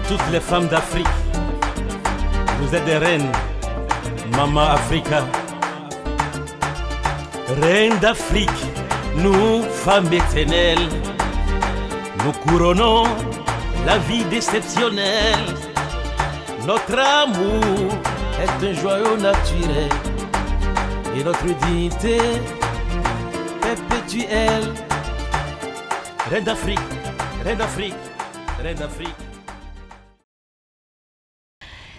toutes les femmes d'Afrique. Vous êtes des reines, Maman Africa. Reines d'Afrique, nous, femmes éternelles, nous couronnons la vie déceptionnelle. Notre amour est un joyau naturel et notre dignité perpétuelle. Reine d'Afrique, Reine d'Afrique, Reine d'Afrique.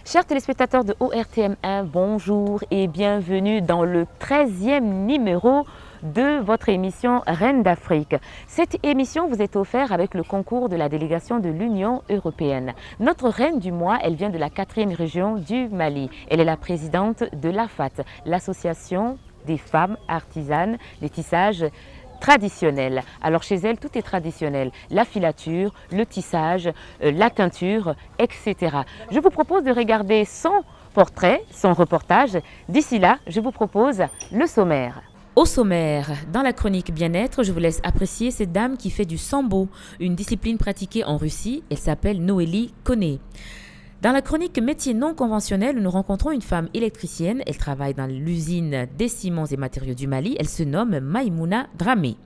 Chers téléspectateurs de ORTM1, bonjour et bienvenue dans le 13e numéro de votre émission Reine d'Afrique. Cette émission vous est offerte avec le concours de la délégation de l'Union européenne. Notre reine du mois, elle vient de la 4e région du Mali. Elle est la présidente de l'AFAT, l'association des femmes artisanes des tissages traditionnels. Alors chez elle, tout est traditionnel. La filature, le tissage, la teinture, etc. Je vous propose de regarder son portrait, son reportage. D'ici là, je vous propose le sommaire. Au sommaire, dans la chronique bien-être, je vous laisse apprécier cette dame qui fait du sambo, une discipline pratiquée en Russie. Elle s'appelle Noélie Koné. Dans la chronique métiers non conventionnels, nous rencontrons une femme électricienne. Elle travaille dans l'usine des ciments et matériaux du Mali. Elle se nomme Maïmouna Dramé.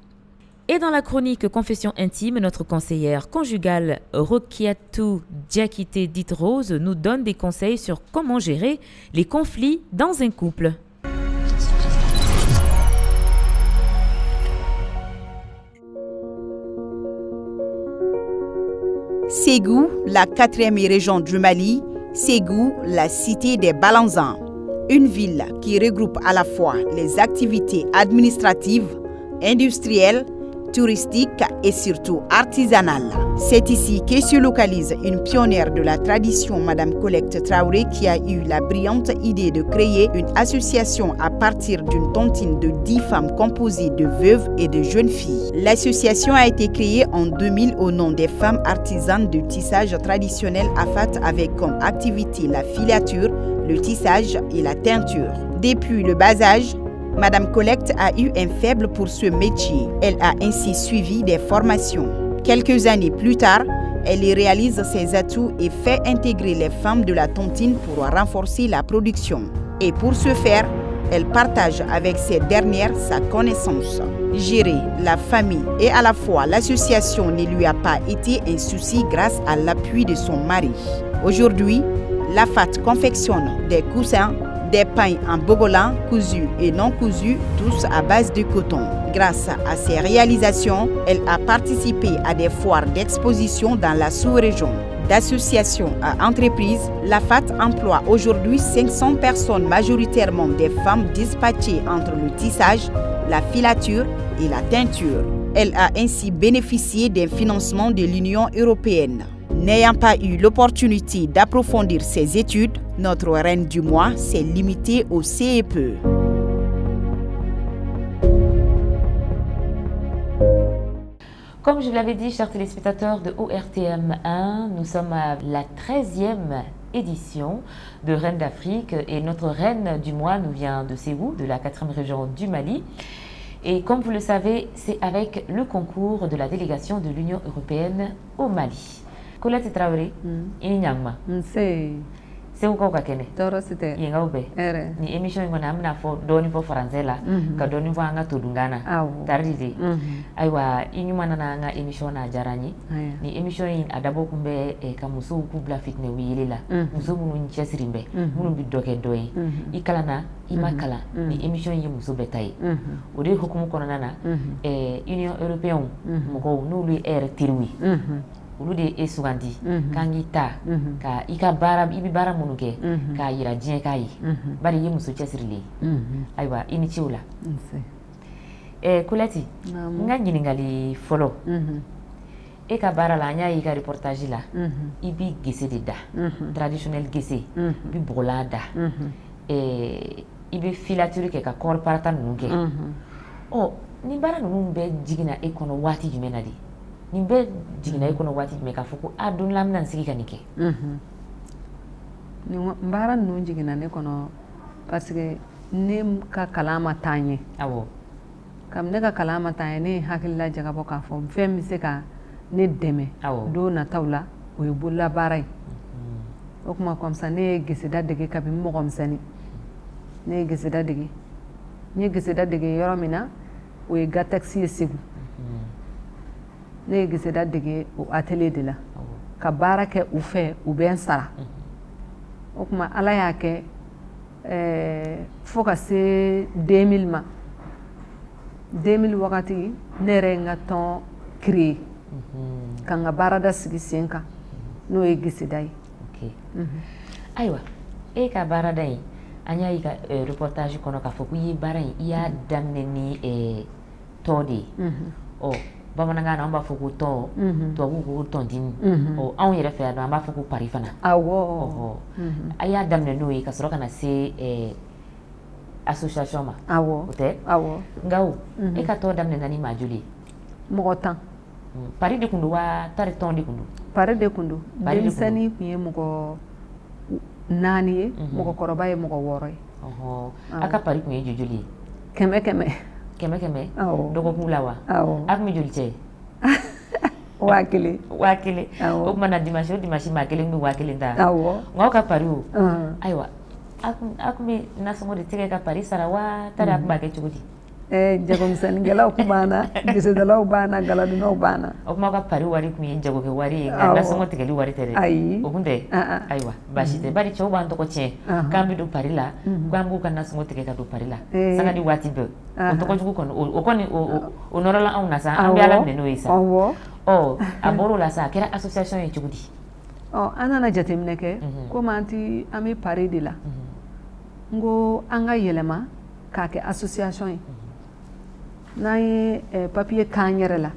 Et dans la chronique confession intime, notre conseillère conjugale Rokiatou Diakité dite Rose nous donne des conseils sur comment gérer les conflits dans un couple. Ségou, la 4e région du Mali, Ségou, la cité des Balanzans, une ville qui regroupe à la fois les activités administratives, industrielles, touristiques et surtout artisanales. C'est ici que se localise une pionnière de la tradition, Madame Colette Traoré, qui a eu la brillante idée de créer une association à partir d'une tontine de 10 femmes composées de veuves et de jeunes filles. L'association a été créée en 2000 au nom des femmes artisanes de tissage traditionnel AFAT avec comme activité la filature, le tissage et la teinture. Depuis le bas âge, Madame Colette a eu un faible pour ce métier. Elle a ainsi suivi des formations. Quelques années plus tard, elle y réalise ses atouts et fait intégrer les femmes de la tontine pour renforcer la production. Et pour ce faire, elle partage avec ces dernières sa connaissance. Gérer la famille et à la fois l'association ne lui a pas été un souci grâce à l'appui de son mari. Aujourd'hui, l'AFAT confectionne des coussins, des pains en bogolan, cousus et non cousus, tous à base de coton. Grâce à ces réalisations, elle a participé à des foires d'exposition dans la sous-région. D'association à entreprise, l'AFAT emploie aujourd'hui 500 personnes, majoritairement des femmes dispatchées entre le tissage, la filature et la teinture. Elle a ainsi bénéficié d'un financement de l'Union européenne. N'ayant pas eu l'opportunité d'approfondir ses études, notre reine du mois s'est limitée au CEPE. Comme je vous l'avais dit, chers téléspectateurs de ORTM1, nous sommes à la 13e édition de Reine d'Afrique et notre reine du mois nous vient de Ségou, de la 4e région du Mali. Et comme vous le savez, c'est avec le concours de la délégation de l'Union européenne au Mali. Colette Traoré, ini nyangma. C'est encore kakene. Toro c'était. Yenga ube. Ere. Ni émission ngona amna fo doni fo français la. Ka doni fo anga tudungana. Taridi. Aiwa inyuma na nga émission na jarani. Ni émission in adabo kumbe ka muso kubla fitne wiyele la. Muso munu nchesirimbe. Munu bidoke doyi. Ikala na imakala. Ni émission yi muso betai. Ode hukumu konana na Union européenne moko nulu tirwi. Olu de e sugandi kangi ta ka ika bara ibi bara munuke ka yira diɲɛ ka ye bari ye muso cɛsirilen ayiwa i ni ciw la Colette n ka ɲiningali fɔlɔ e ka baara la an y'a ye i ka reportage la i bi gese de da traditionnel gese i bi bɔgɔla da i bi filature kɛ ka kɔri parata ninnu kɛ ni baara ninnu bɛɛ jiginna e kɔnɔ waati jumɛn na de nin bɛɛ jiginna e kɔnɔ waati jumɛn k'a fɔ ko a don la n bɛna n sigi ka nin kɛ nin baara ninnu jiginna ne kɔnɔ parce que ne ka kalan ma taa ɲɛ awɔ kam ne ka kalan ma taa ɲɛ ne hakilila jagabɔ k'a fɔ fɛn bɛ se ka ne dɛmɛ don nataw la o ye bolola baara ye o kuma comme ça ne ye geseda dege kabini mɔgɔ misɛnnin ne ye geseda dege n ye geseda dege yɔrɔ min na o ye Gatex ye Segu ne ye geseda dege o atelier de la ka baara kɛ u fɛ u bɛ n sara o kuma Ala y'a kɛ fo ka se 2000 ma 2000 wagati ne yɛrɛ ye n ka tɔn créer ka n ka baarada sigi sen kan n'o ye geseda ye. Ayiwa e ka baarada in an y'a ye ka reportage kɔnɔ k'a fɔ ko i ye baara in i y'a daminɛ ni tɔn de ye bamanankan na an b'a fɔ ko tɔn tubabuw ko tɔndimi anw yɛrɛ fɛ yan nɔ an b'a fɔ ko pari fana a y'a daminɛ n'o ye ka sɔrɔ ka na se association ma o tɛ nka e ka tɔn daminɛ ni maa joli ye mɔgɔ 10 pari de tun don wa tari tɔn de tun don pari de tun don denmisɛnnin tun ye mɔgɔ 4 ye mɔgɔkɔrɔba ye mɔgɔ 6 ye a ka pari tun ye joli ye 100 dɔgɔkun la wa a tun bɛ joli cɛ 1000 o tuma na dimanche o dimanche maa kelen bɛ 1000 ta nka ka pari o ayiwa a tun bɛ nasɔngɔ de tigɛ ka pari sara wa tari a tun b'a kɛ cogo di jagomisɛnninkɛlaw tun b'an na gesedalaw b'an na galadonnaw b'an na o kuma ka pari wari tun ye jagokɛ wari ye nka nasɔngɔ tigɛli wari tɛ dɛ o tun tɛ ayiwa baasi tɛ bari cɛw b'an tɔgɔ tiɲɛ k'an bɛ don pari la k'an b'u ka nasɔngɔ tigɛ ka don pari la sanga ni waati bɛɛ o tɔgɔ jugu kɔni o kɔni o nɔrɔla anw na sa an bɛ Ala minɛ n'o ye sa a bɔr'o la sa a kɛra association ye cogo di an nana jateminɛ kɛ komi an bɛ pari de la n ko an ka yɛlɛma k'a kɛ association ye n'an ye papier k'an yɛrɛ la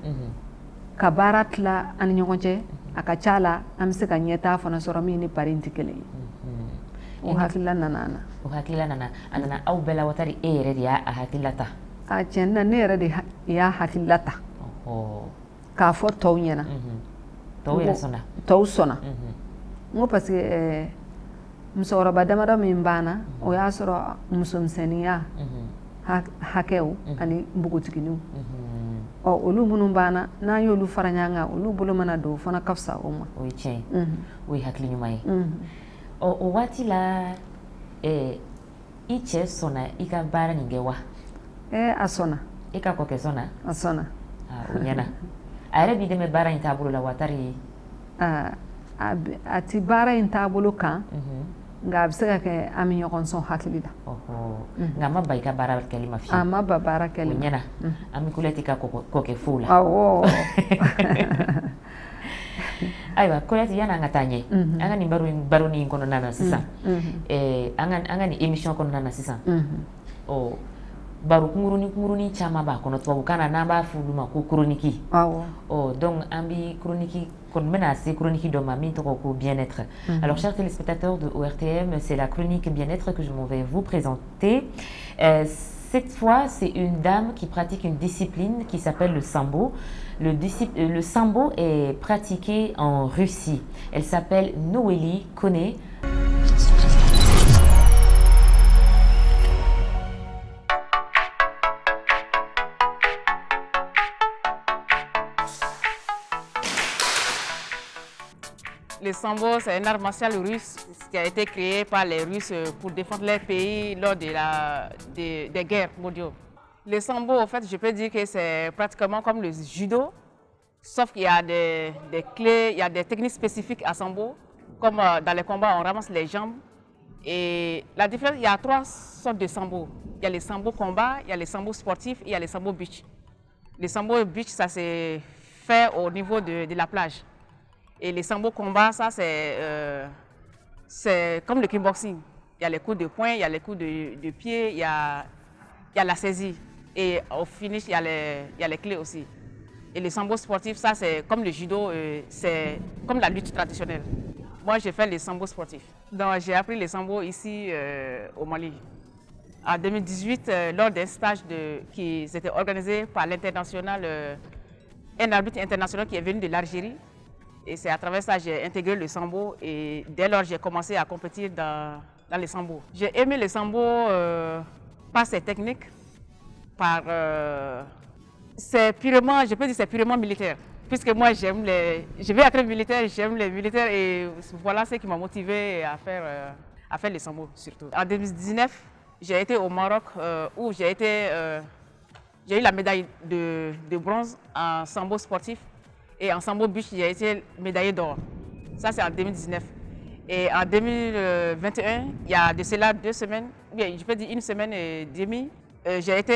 ka baara tila an ni ɲɔgɔn cɛ a ka ca la an bɛ se ka ɲɛtaa fana sɔrɔ min ni pari tɛ kelen ye o hakilila nana an na a nana aw bɛɛ la watari e yɛrɛ de y'a hakilila ta tiɲɛ na ne yɛrɛ de y'a hakilila ta k'a fɔ tɔw ɲɛna tɔw sɔnna n ko parce que musokɔrɔba damadɔ min banna o y'a sɔrɔ musomisɛnninya hakɛw ani npogotiginiw olu minnu banna n'an y'olu fara ɲɔgɔn kan olu bolo mana don o fana ka fisa o ma o ye tiɲɛ ye o ye hakili ɲuman ye o waati la i cɛ sɔnna i ka baara nin kɛ wa a sɔnna e ka kɔkɛ sɔnna a sɔnna o ɲɛna a yɛrɛ b'i dɛmɛ baara in taabolo la wa tari a ti baara in taabolo kan nka a bɛ se ka kɛ an bɛ ɲɔgɔn sɔn hakili la nka a ma ba i ka baara kɛli ma fiyewu a ma ba baara kɛli ma o ɲɛna an bɛ Kuyatɛ ka kɔkɛ fo la ayiwa Kuyatɛ yan'an ka taa ɲɛ an ka nin baronin kɔnɔna na sisan an ka nin émission kɔnɔna na sisan baro kunkurunin caman b'a kɔnɔ tubabukan na n'an b'a fɔ olu ma ko chronique donc an bɛ chronique kɔni bɛna se chronique dɔ ma min tɔgɔ ko bien-être. Alors chers téléspectateurs de ORTM, c'est la chronique bien-être que je vais vous présenter. Cette fois, c'est une dame qui pratique une discipline qui s'appelle le sambo. Le sambo est pratiqué en Russie. Elle s'appelle Noélie Kone. Le sambo, c'est un art martial russe qui a été créé par les Russes pour défendre leur pays lors des guerres mondiales. Le sambo, en fait, je peux dire que c'est pratiquement comme le judo, sauf qu'il y a des clés, il y a des techniques spécifiques à sambo. Comme dans les combats, on ramasse les jambes. Et la différence, il y a 3 sortes de sambo. Il y a les sambo combat, il y a les sambo sportifs et il y a les sambo beach. Les sambo beach, ça s'est fait au niveau de la plage. Et les sambo combat, ça c'est comme le kickboxing. Il y a les coups de poing, il y a les coups de pied, il y a la saisie. Et au finish, il y a les clés aussi. Et les sambo sportifs, ça c'est comme le judo, c'est comme la lutte traditionnelle. Moi, j'ai fait les sambo sportifs. Donc, j'ai appris les sambo ici au Mali. En 2018, lors d'un stage qui s'était organisé par l'international, un arbitre international qui est venu de l'Algérie. Et c'est à travers ça que j'ai intégré le sambo et dès lors j'ai commencé à compétir dans les sambo. J'ai aimé le sambo par ses techniques, c'est purement, je peux dire c'est purement militaire. puisque moi je vais être militaire, j'aime les militaires et voilà ce qui m'a motivé à faire le sambo surtout. En 2019, j'ai été au Maroc où j'ai eu la médaille de bronze en sambo sportif et en sambo beach, j'ai été médaillé d'or. Ça c'est en 2019. Et en 2021, il y a de cela 2 semaines, bien, je peux dire 1 semaine et demie, j'ai été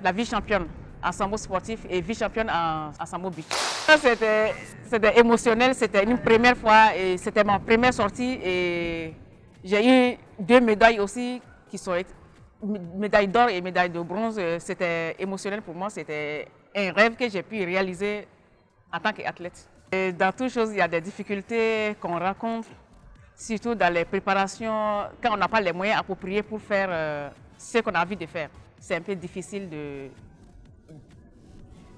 la vice-championne en sambo sportif et vice-championne en sambo beach. C'était émotionnel, c'était une première fois et c'était ma première sortie et j'ai eu 2 médailles aussi qui sont médaille d'or et médaille de bronze. C'était émotionnel pour moi, c'était un rêve que j'ai pu réaliser en tant qu'athlète. Dans toutes choses, il y a des difficultés qu'on rencontre, surtout dans les préparations, quand on n'a pas les moyens appropriés pour faire ce qu'on a envie de faire. C'est un peu difficile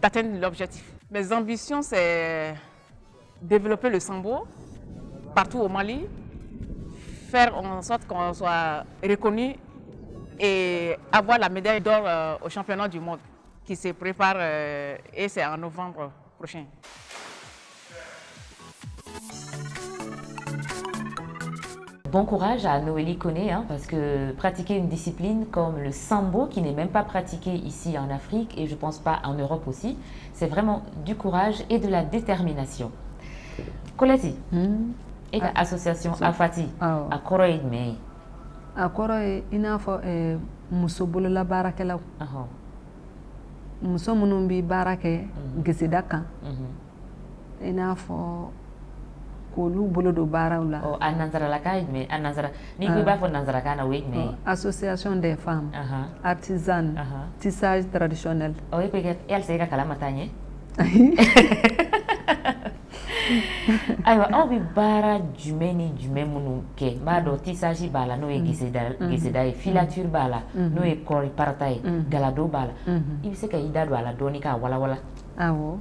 d'atteindre l'objectif. Mes ambitions, c'est développer le sambo partout au Mali, faire en sorte qu'on soit reconnu et avoir la médaille d'or au championnat du monde qui se prépare et c'est en novembre prochain. Bon courage à Noélie Koné, parce que pratiquer une discipline comme le sambo, qui n'est même pas pratiqué ici en Afrique et je ne pense pas en Europe aussi, c'est vraiment du courage et de la détermination. Koleti, et l'association Afati, à Koroïd, mais... À Koroïd, il y a muso bolola barakelaw. Muso minnu bi baara kɛ geseda kan i n'a fɔ k'olu bolo don baaraw la. A nanzaralaka ye jumɛn? A nanzara n'i ko i b'a fɔ nanzarakan na o ye jumɛn ye? Association des femmes artisanes tissage traditionnel. E bɛ kɛ halisa e ka kalan ma taa ɲɛ? Ayiwa aw bɛ baara jumɛn ni jumɛn minnu kɛ? N b'a dɔn tissage b'a la n'o ye geseda ye, filature b'a la n'o ye kɔɔri parata ye, galado b'a la. I bɛ se ka i da don a la dɔɔni k'a walawala? Awɔ.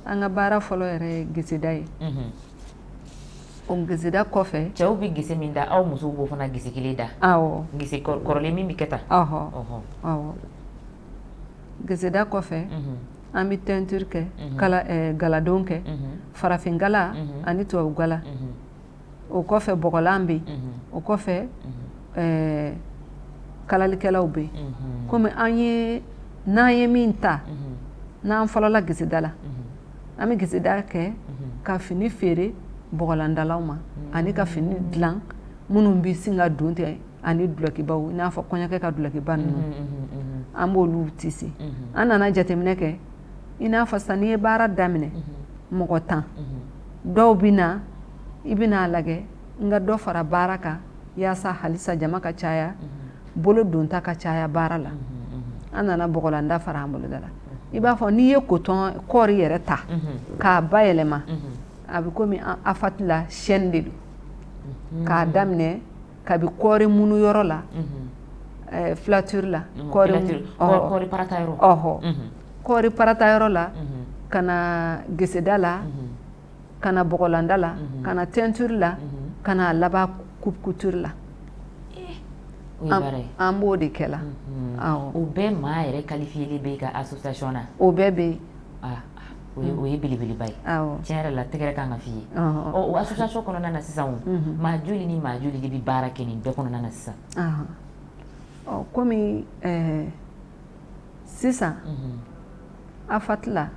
An ka baara fɔlɔ yɛrɛ ye geseda ye. O geseda kɔfɛ. Cɛw bɛ gese min da aw musow b'o fana gese kelen da? Awɔ. Gese kɔrɔlen min bɛ kɛ tan? Awɔ. Geseda kɔfɛ an bɛ teinture kɛ, galadon kɛ, farafin gala ani tubabu gala. O kɔfɛ bɔgɔlan bɛ yen, o kɔfɛ kalalikɛlaw bɛ yen. Komi n'an ye min ta n'an fɔlɔla geseda la an bɛ geseda kɛ ka fini feere bɔgɔlandalaw ma ani ka fini dilan minnu bɛ sin ka don ten ani dulokibaw i n'a fɔ kɔɲɔkɛ ka dulokiba ninnu an b'olu tisi. An nana jateminɛ kɛ i n'a fɔ sisan n'i ye baara daminɛ mɔgɔ 10 dɔw bɛ na i bɛna lajɛ n ka dɔ fara baara kan yaasa halisa jama ka caya bolo donta ka caya baara la. An nana bɔgɔlanda fara an boloda la. I b'a fɔ n'i ye kɔɔri yɛrɛ ta k'a bayɛlɛma a bɛ komi Afati la chaîne de don k'a daminɛ kabi kɔɔri munu yɔrɔ la filature la kɔɔri parata yɔrɔ kɔɔri parata yɔrɔ la ka na geseda la ka na bɔgɔlanda la ka na teinture la ka na laban couture la. An b'o de kɛ la. O bɛɛ maa yɛrɛ qualifié bɛ ka association na? O bɛɛ bɛ yen. O ye belebeleba ye. Tiɲɛ yɛrɛ la tɛgɛrɛ kan ka f'i ye. O association kɔnɔna na sisan maa joli ni maa joli de bɛ baara kɛ nin bɛɛ kɔnɔna na sisan? Komi sisan Afati la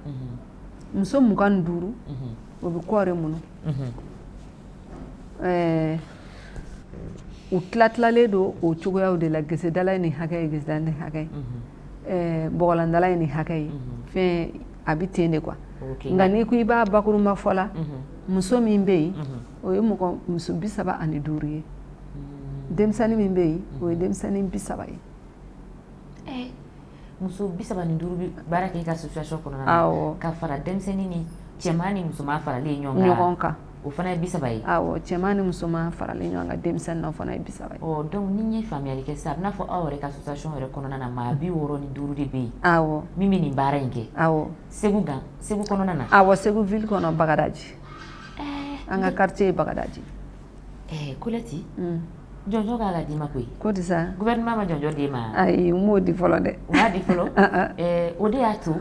muso 25 o bɛ kɔɔri munu. U tilatilalen don o cogoyaw de la gesedala ye nin hakɛ ye geseda nin hakɛ ye bɔgɔlandala ye nin hakɛ ye fɛn a bɛ ten de quoi. Nka n'i ko i b'a bakurunba fɔ la muso min bɛ yen o ye muso 35 ye denmisɛnnin min bɛ yen o ye denmisɛnnin 30 ye. Muso 35 bɛ baara kɛ i ka association kɔnɔna na ka fara denmisɛnnin ni cɛman ni musoman faralen ɲɔgɔn kan. O fana ye 30 ye? Awɔ, cɛman ni musoman faralen ɲɔgɔn kan denmisɛnnin na o fana ye 30 ye. Donc ni n ye faamuyali kɛ sisan a bɛ n'a fɔ aw yɛrɛ ka association yɛrɛ kɔnɔna na maa 65 de bɛ yen. Awɔ. Min bɛ nin baara in kɛ. Awɔ. Segu kɔnɔna na? Awɔ, Segu ville kɔnɔ Bagadaji. An ka quartier ye Bagadaji. Kolɛti, jɔnjɔn k'a ka d'i ma koyi ko di sa gouvernement ma jɔnjɔn d'i ma ayi n m'o di fɔlɔ dɛ u m'a di fɔlɔ o de y'a to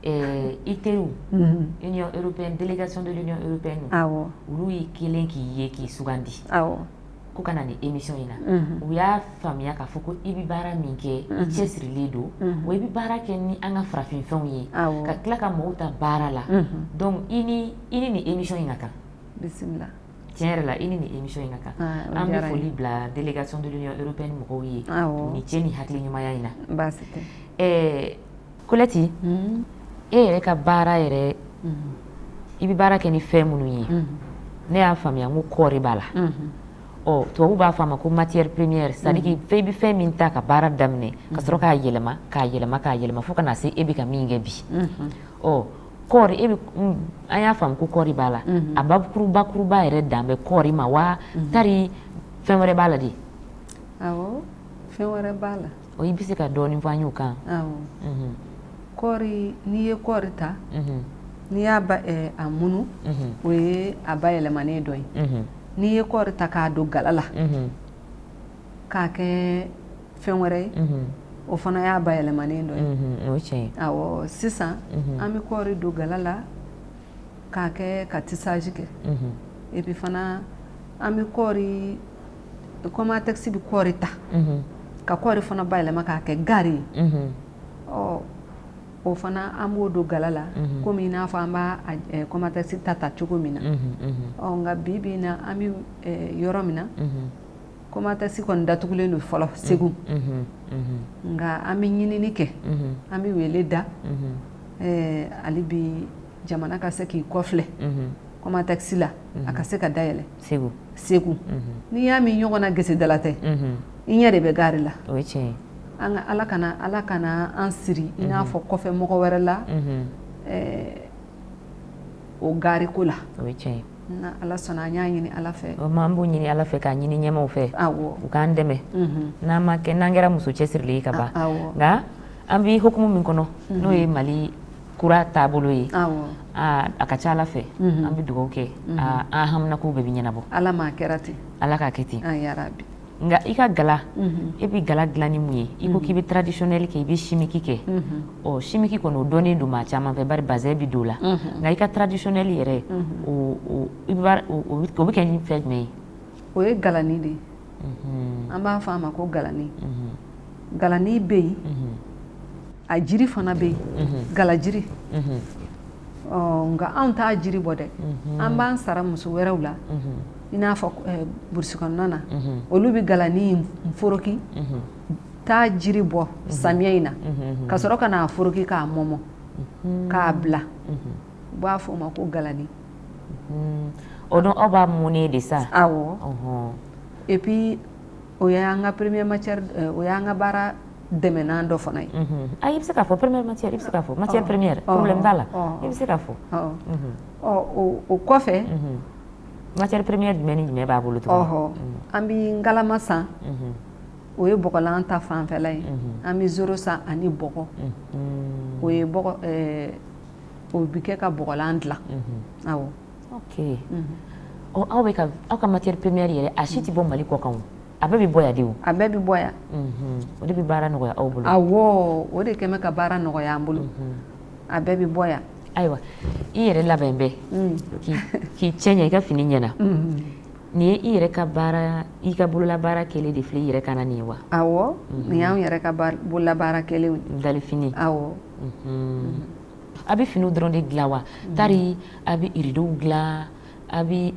i teriw Union européenne délégation de l'Union européenne awɔ olu y'i kelen k'i ye k'i sugandi awɔ ko ka na ni émission in na u y'a faamuya k'a fɔ ko i bɛ baara min kɛ i cɛsirilen don wa i bɛ baara kɛ ni an ka farafinfɛnw ye ka tila ka mɔgɔw ta baara la donc i ni ni émission in ka kan bisimila tiɲɛ yɛrɛ la i ni émission in ka kan an bɛ foli bila délégation de l'Union européenne mɔgɔw ye ni cɛ ni hakili ɲumanya in na baasi tɛ Colette e yɛrɛ ka baara yɛrɛ i bɛ baara kɛ ni fɛn minnu ye ne y'a faamuya n ko kɔɔri b'a la tubabu b'a fɔ a ma ko matière première c'est à dire que i bɛ fɛn min ta ka baara daminɛ ka sɔrɔ k'a yɛlɛma k'a yɛlɛma k'a yɛlɛma fo ka na se e bɛ ka min kɛ bi kɔɔri e bɛ an y'a faamu ko kɔɔri b'a la a bakuruba yɛrɛ dan bɛ kɔɔri ma wa tari fɛn wɛrɛ b'a la de awɔ fɛn wɛrɛ b'a la i bɛ se ka dɔɔnin fɔ an y'o kan awɔ kɔɔri n'i ye kɔɔri ta n'i y'a a munu o ye a bayɛlɛmanen dɔ ye n'i ye kɔɔri ta k'a don gala la k'a kɛ fɛn wɛrɛ ye o fana y'a bayɛlɛmanen dɔ ye o tiɲɛ awɔ sisan an bɛ kɔɔri don gala la k'a kɛ ka tissage kɛ et puis fana an bɛ kɔɔri Comatex bɛ kɔɔri ta ka kɔɔri fana bayɛlɛma k'a kɛ gari ye o fana an b'o don gala la komi i n'a fɔ an b'a Comatex ta cogo min na nka bi bi in na an bɛ yɔrɔ min na Comatex kɔni datugulen don fɔlɔ Segu nka an bɛ ɲinini kɛ an bɛ wele da hali bi jamana ka se k'i kɔfilɛ Comatex la a ka se ka dayɛlɛ Segu n'i y'a min ɲɔgɔn na gesedala tɛ i ɲɛ de bɛ gari la o ye tiɲɛ ye an ka ala kana an siri i n'a fɔ kɔfɛ mɔgɔ wɛrɛ la o gari ko la o ye tiɲɛ ye na ala sɔnna an y'a ɲini ala fɛ an b'o ɲini ala fɛ k'a ɲini ɲɛmaw fɛ awɔ u k'an dɛmɛ n'an kɛra muso cɛsirilen ye ka ban nka an bɛ hukumu min kɔnɔ n'o ye Mali kura taabolo ye a ka ca ala fɛ an bɛ dugawu kɛ an haminakow bɛɛ bɛ ɲɛnabɔ ala m'a kɛra ten ala k'a kɛ ten yarabi nka i ka gala e bɛ gala dilan ni mun ye i ko k'i bɛ traditionnel kɛ i bɛ chimique kɛ chimique kɔni o dɔnnen don maa caman fɛ bari bazɛn bɛ don o la nka i ka traditionnel yɛrɛ o bɛ kɛ ni fɛn jumɛn ye o ye galani de ye an b'a fɔ a ma ko galani galani bɛ yen a jiri fana bɛ yen galajiri nka anw t'a jiri bɔ dɛ an b'an sara muso wɛrɛw la i n'a fɔ burusi kɔnɔna na olu bɛ galani in foroki taa jiri bɔ samiya in na ka sɔrɔ ka n'a foroki k'a mɔmɔ k'a bila u b'a fɔ o ma ko galani o don aw b'a mɔnɛ de sa awɔ et puis o y'an ka première matière o y'an ka baara dɛmɛnan dɔ fana ye i bɛ se k'a fɔ première matière i bɛ se k'a fɔ matière première problème t'a la i bɛ se k'a fɔ o kɔfɛ matière première jumɛn ni jumɛn b'a bolo tuguni an bɛ ngalama san o ye bɔgɔlan ta fanfɛla ye an bɛ zoro san ani bɔgɔ o ye bɔgɔ o bɛ kɛ ka bɔgɔlan dilan awɔ ok aw ka matière première yɛrɛ a si tɛ bɔ Mali kɔ kan a bɛɛ bɛ bɔ yan de o a bɛɛ bɛ bɔ yan o de bɛ baara nɔgɔya aw bolo awɔ o de kɛ mɛ ka baara nɔgɔya an bolo a bɛɛ bɛ bɔ yan ayiwa i yɛrɛ labɛn bɛ k'i cɛ ɲɛ i ka fini ɲɛna nin ye i yɛrɛ ka baara i ka bololabaara kɛlen de filɛ i yɛrɛ kana nin ye wa awɔ nin y'anw yɛrɛ ka bololabaara kɛlenw dalifini awɔ a bɛ finiw dɔrɔn de dilan wa tari a bɛ rideau dilan a bɛ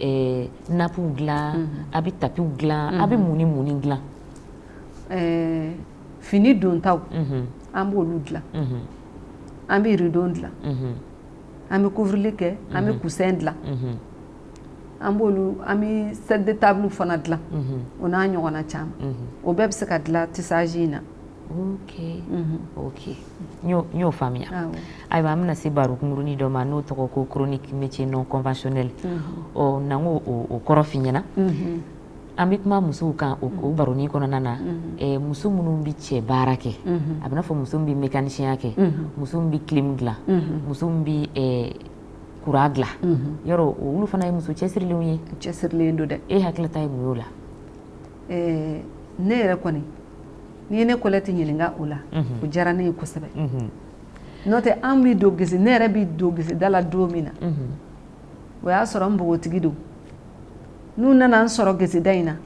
nappiw dilan a bɛ tapiw dilan a bɛ mun ni mun ni dilan fini dontaw an b'olu dilan an bɛ rideau dilan an bɛ couvrir kɛ an bɛ coussin dilan an bɛ set de table fana dilan o n'a ɲɔgɔnna caman o bɛɛ bɛ se ka dilan tissage in na ok n y'o faamuya ayiwa an bɛna se baro kunkurunin dɔ ma n'o tɔgɔ ko chronique métier non conventionnel n'an ko o kɔrɔ f'i ɲɛna an bɛ kuma musow kan o baronin kɔnɔna na muso minnu bɛ cɛ baara kɛ a bɛ n'a fɔ muso min bɛ mécanicien kɛ muso min bɛ clim dilan muso min bɛ courant dilan yɔrɔ olu fana ye muso cɛsirilenw ye cɛsirilen don dɛ e hakili ta ye mun y'o la ne yɛrɛ kɔni ni ne Colette ɲininka o la o diyara ne ye kosɛbɛ n'o tɛ an bɛ don gese ne yɛrɛ bɛ don geseda la don min na o y'a sɔrɔ n npogotigi don n'u nana n sɔrɔ geseda in na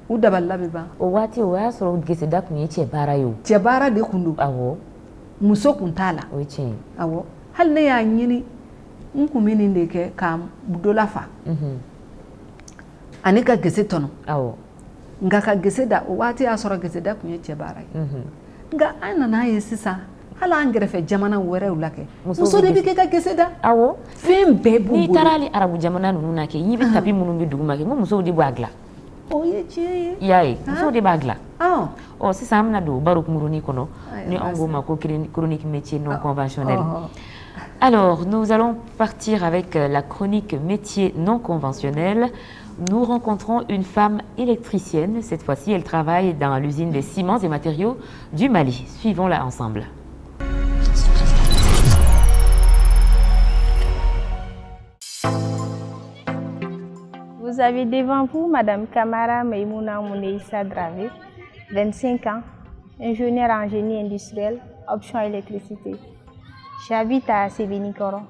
u dabali bɛ ban o waati o y'a sɔrɔ geseda tun ye cɛ baara ye o cɛ baara de tun don awɔ muso tun t'a la o ye tiɲɛ ye awɔ hali ne y'a ɲini n kun bɛ nin de kɛ ka dɔ lafa ani ka gese tɔnɔ awɔ nka ka geseda o waati y'a sɔrɔ geseda tun ye cɛ baara ye nka an nana ye sisan hali an kɛrɛfɛ jamana wɛrɛw la kɛ muso de bɛ kɛ ka geseda awɔ fɛn bɛɛ b'u bolo n'i taara hali arabu jamana ninnu na kɛ i bɛ tapi minnu bɛ duguma kɛ n ko musow de b'a dilan o ye tiɲɛ ye i y'a ye musow de b'a dilan ɔ sisan an bɛna don baro kunkurunin kɔnɔ ni an k'o ma ko chronique métier non conventionnel. Alors, nous allons partir avec la chronique métier non conventionnel. Nous rencontrons une femme électricienne. Cette fois-ci, elle travaille dans l'usine des ciments et matériaux du Mali. Suivons-la ensemble. Vous avez devant vous Madame Kamara Maïmouna Mouneissa Dravé, 25 ans, ingénieure en génie industriel, option électricité. J'habite à Sévénikoro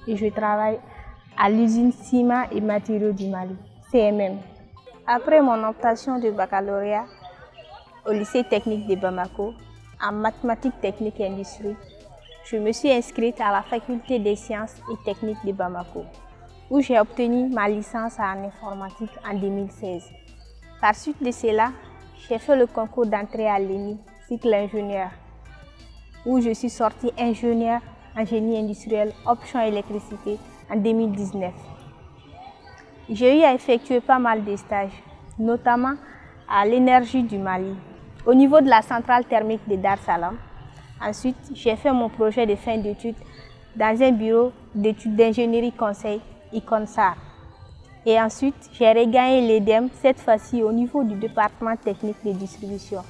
et je travaille à l'usine Ciment et Matériaux du Mali, CMM. Après mon obtention de baccalauréat au lycée technique de Bamako, en mathématiques techniques et industrie, je me suis inscrite à la faculté des sciences et techniques de Bamako, où j'ai obtenu ma licence en informatique en 2016. Par suite de cela, j'ai fait le concours d'entrée à l'ENI, cycle ingénieur, où je suis sortie ingénieure en génie industriel, option électricité, en 2019. J'ai eu à effectuer pas mal de stages, notamment à l'énergie du Mali, au niveau de la centrale thermique de Dar Salam. Ensuite, j'ai fait mon projet de fin d'études dans un bureau d'études d'ingénierie conseil, ICONSAR. Et ensuite, j'ai regagné l'EDEM, cette fois-ci au niveau du département technique de distribution,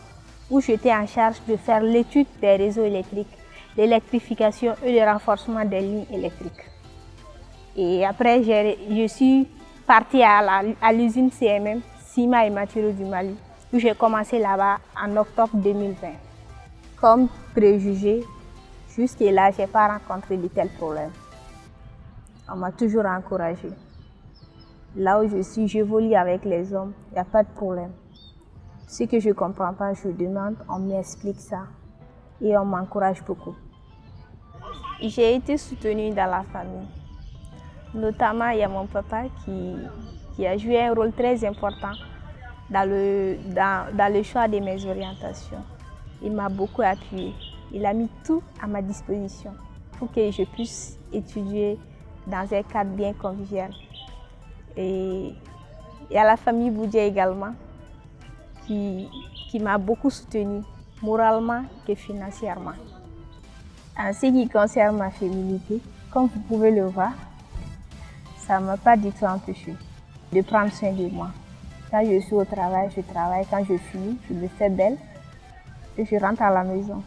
où j'étais en charge de faire l'étude des réseaux électriques, l'électrification et le renforcement des lignes électriques. Et après, je suis partie à l'usine CMM, Ciment et Matériaux du Mali, où j'ai commencé là-bas en octobre 2020. Comme préjugé, jusque-là, je n'ai pas rencontré de tels problèmes. On m'a toujours encouragée. Là où je suis, j'évolue avec les hommes, il n'y a pas de problème. Ce que je ne comprends pas, je demande, on m'explique ça et on m'encourage beaucoup. J'ai été soutenue dans la famille. Notamment, il y a mon papa qui a joué un rôle très important dans le choix de mes orientations. Il m'a beaucoup appuyée. Il a mis tout à ma disposition pour que je puisse étudier dans un cadre bien convivial. Et il y a la famille Boudia également qui m'a beaucoup soutenue, moralement et financièrement. En ce qui concerne ma féminité, comme vous pouvez le voir, ça ne m'a pas du tout empêché de prendre soin de moi. Quand je suis au travail, je travaille. Quand je finis, je me fais belle et je rentre à la maison.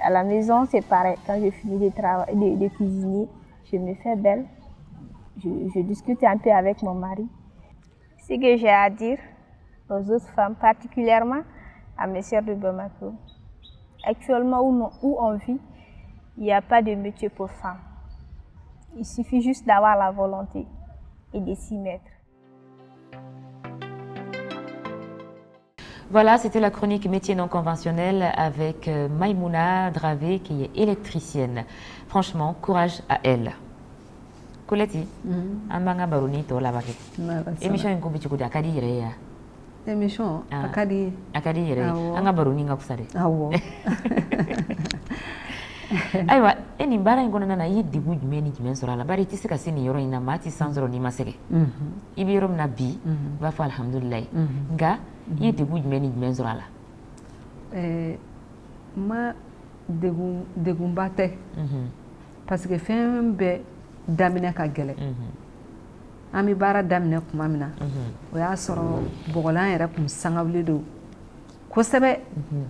À la maison, c'est pareil. Quand je finis de cuisiner, je me fais belle. Je discute un peu avec mon mari. Ce que j'ai à dire aux autres femmes, particulièrement à mes sœurs de Bamako. Actuellement, où on vit, il n'y a pas de métier pour femmes. Il suffit juste d'avoir la volonté et de s'y mettre. Voilà, c'était la chronique métier non conventionnel avec Maïmouna Dravé qui est électricienne. Franchement, courage à elle. Colette, Ambanga Baroni to la baké. Émission en kombi chukudi akadi yere ya. Émission akadi yere. Anga Baroni nga kusare. Awo. Aywa, eni bara ngona na yi dibu jumeni jimen sura la bari tisika sini yoro ina mati sanzoro ni masege. Ibi yoro na bi, ba fa alhamdulillah. Nga yi dibu jumeni jimen sura la. Ma degun bate. Parce que fɛn bɛɛ daminɛ ka gɛlɛn. An bɛ baara daminɛ tuma min na, o y'a sɔrɔ bɔgɔlan yɛrɛ kun sangawulen don kosɛbɛ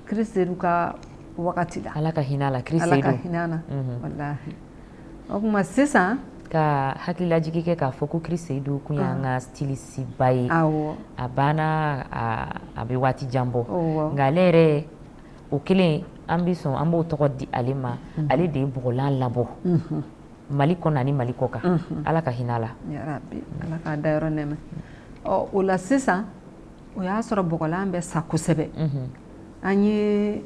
Kristedu ka wagati la. Ala ka hinɛ a la, Kristedu. Ala ka hinɛ a la, walahi. O kuma sisan ka hakilila jigi kɛ k'a fɔ ko Chris Seydou kun y'an ka styliste ba ye a banna a bɛ waati jan bɔ nka ale yɛrɛ o kelen an b'o tɔgɔ di ale ma ale de ye bɔgɔlan labɔ Mali kɔnɔ ani Mali kɔ kan Ala ka hinɛ a la yarabi Ala k'a da yɔrɔ nɛɛmɛ o la sisan o y'a sɔrɔ bɔgɔlan bɛ sa kosɛbɛ an ye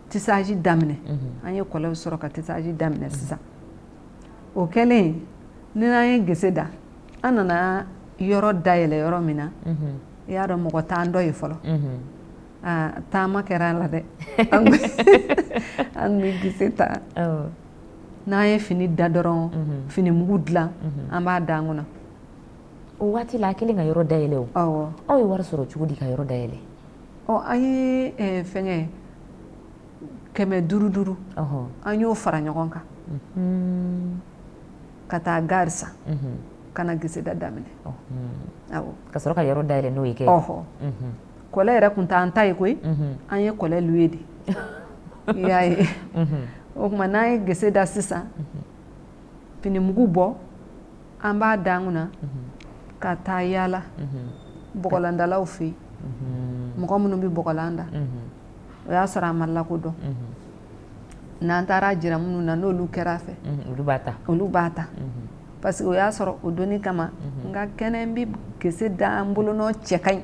tissage daminɛ an ye kɔlɛw sɔrɔ ka tissage daminɛ sisan o kɛlen ni an ye gese da an nana yɔrɔ dayɛlɛ yɔrɔ min na i y'a dɔn mɔgɔ t'an dɔ ye fɔlɔ taama kɛra la dɛ an bɛ gese ta n'an ye fini da dɔrɔn fini mugu dilan an b'a da an kunna o waati la a kɛlen ka yɔrɔ dayɛlɛ o aw ye wari sɔrɔ cogo di ka yɔrɔ dayɛlɛ an ye fɛngɛ 500 an y'o fara ɲɔgɔn kan ka taa gari san ka na geseda daminɛ ka sɔrɔ ka yɔrɔ dayɛlɛ n'o ye kɛ kɔlɛ yɛrɛ kun t'an ta ye koyi an ye kɔlɛ louer de i y'a ye o tuma n'an ye gese da sisan finimugu bɔ an b'a da an kunna ka taa yaala bɔgɔlandalaw fɛ yen mɔgɔ minnu bɛ bɔgɔlan da o y'a sɔrɔ a ma lakodɔn n'an taara jira minnu na n'olu kɛra a fɛ olu b'a ta parce que o y'a sɔrɔ o donni kama n ka kɛnɛ n bɛ gese da an bolonɔ cɛ ka ɲi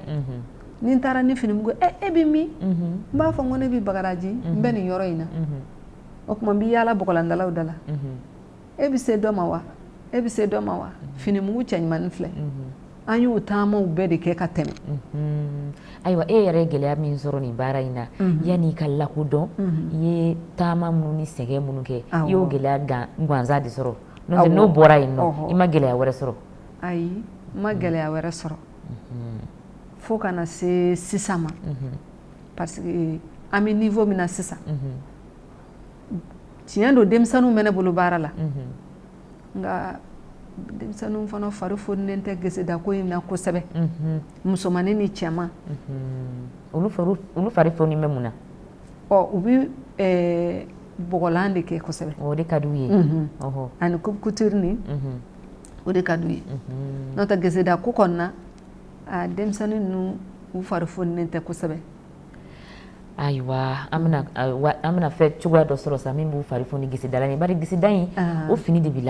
ni n taara ni finimugu e bɛ min n b'a fɔ n ko ne bɛ Bagadaji n bɛ nin yɔrɔ in na o tuma n bɛ yaala bɔgɔlandalaw da la e bɛ se dɔ ma wa e bɛ se dɔ ma wa finimugu cɛɲumanin filɛ an y'o taamaw bɛɛ de kɛ ka tɛmɛ ayiwa e yɛrɛ ye gɛlɛya min sɔrɔ nin baara in na yanni ka lakodɔn i ye taama minnu ni sɛgɛn minnu kɛ i y'o gɛlɛya gansan de sɔrɔ n'o bɔra yen nɔ i ma gɛlɛya wɛrɛ sɔrɔ ayi n ma gɛlɛya wɛrɛ sɔrɔ fo ka na se sisan ma parce que an bɛ niveau min na sisan tiɲɛ don denmisɛnninw bɛ ne bolo baara la nka denmisɛnninw fana fari fonilen tɛ geseda ko in na kosɛbɛ musomanin ni cɛman olu fari foni bɛ mun na u bɛ bɔgɔlan de kɛ kosɛbɛ o de ka d'u ye ani coupe couture ni o de ka d'u ye n'o tɛ geseda ko kɔni na denmisɛnnin ninnu u fari fonilen tɛ kosɛbɛ ayiwa an bɛna fɛ cogoya dɔ sɔrɔ sa min b'u fari foni gesedala ye bari geseda in o fini de bɛ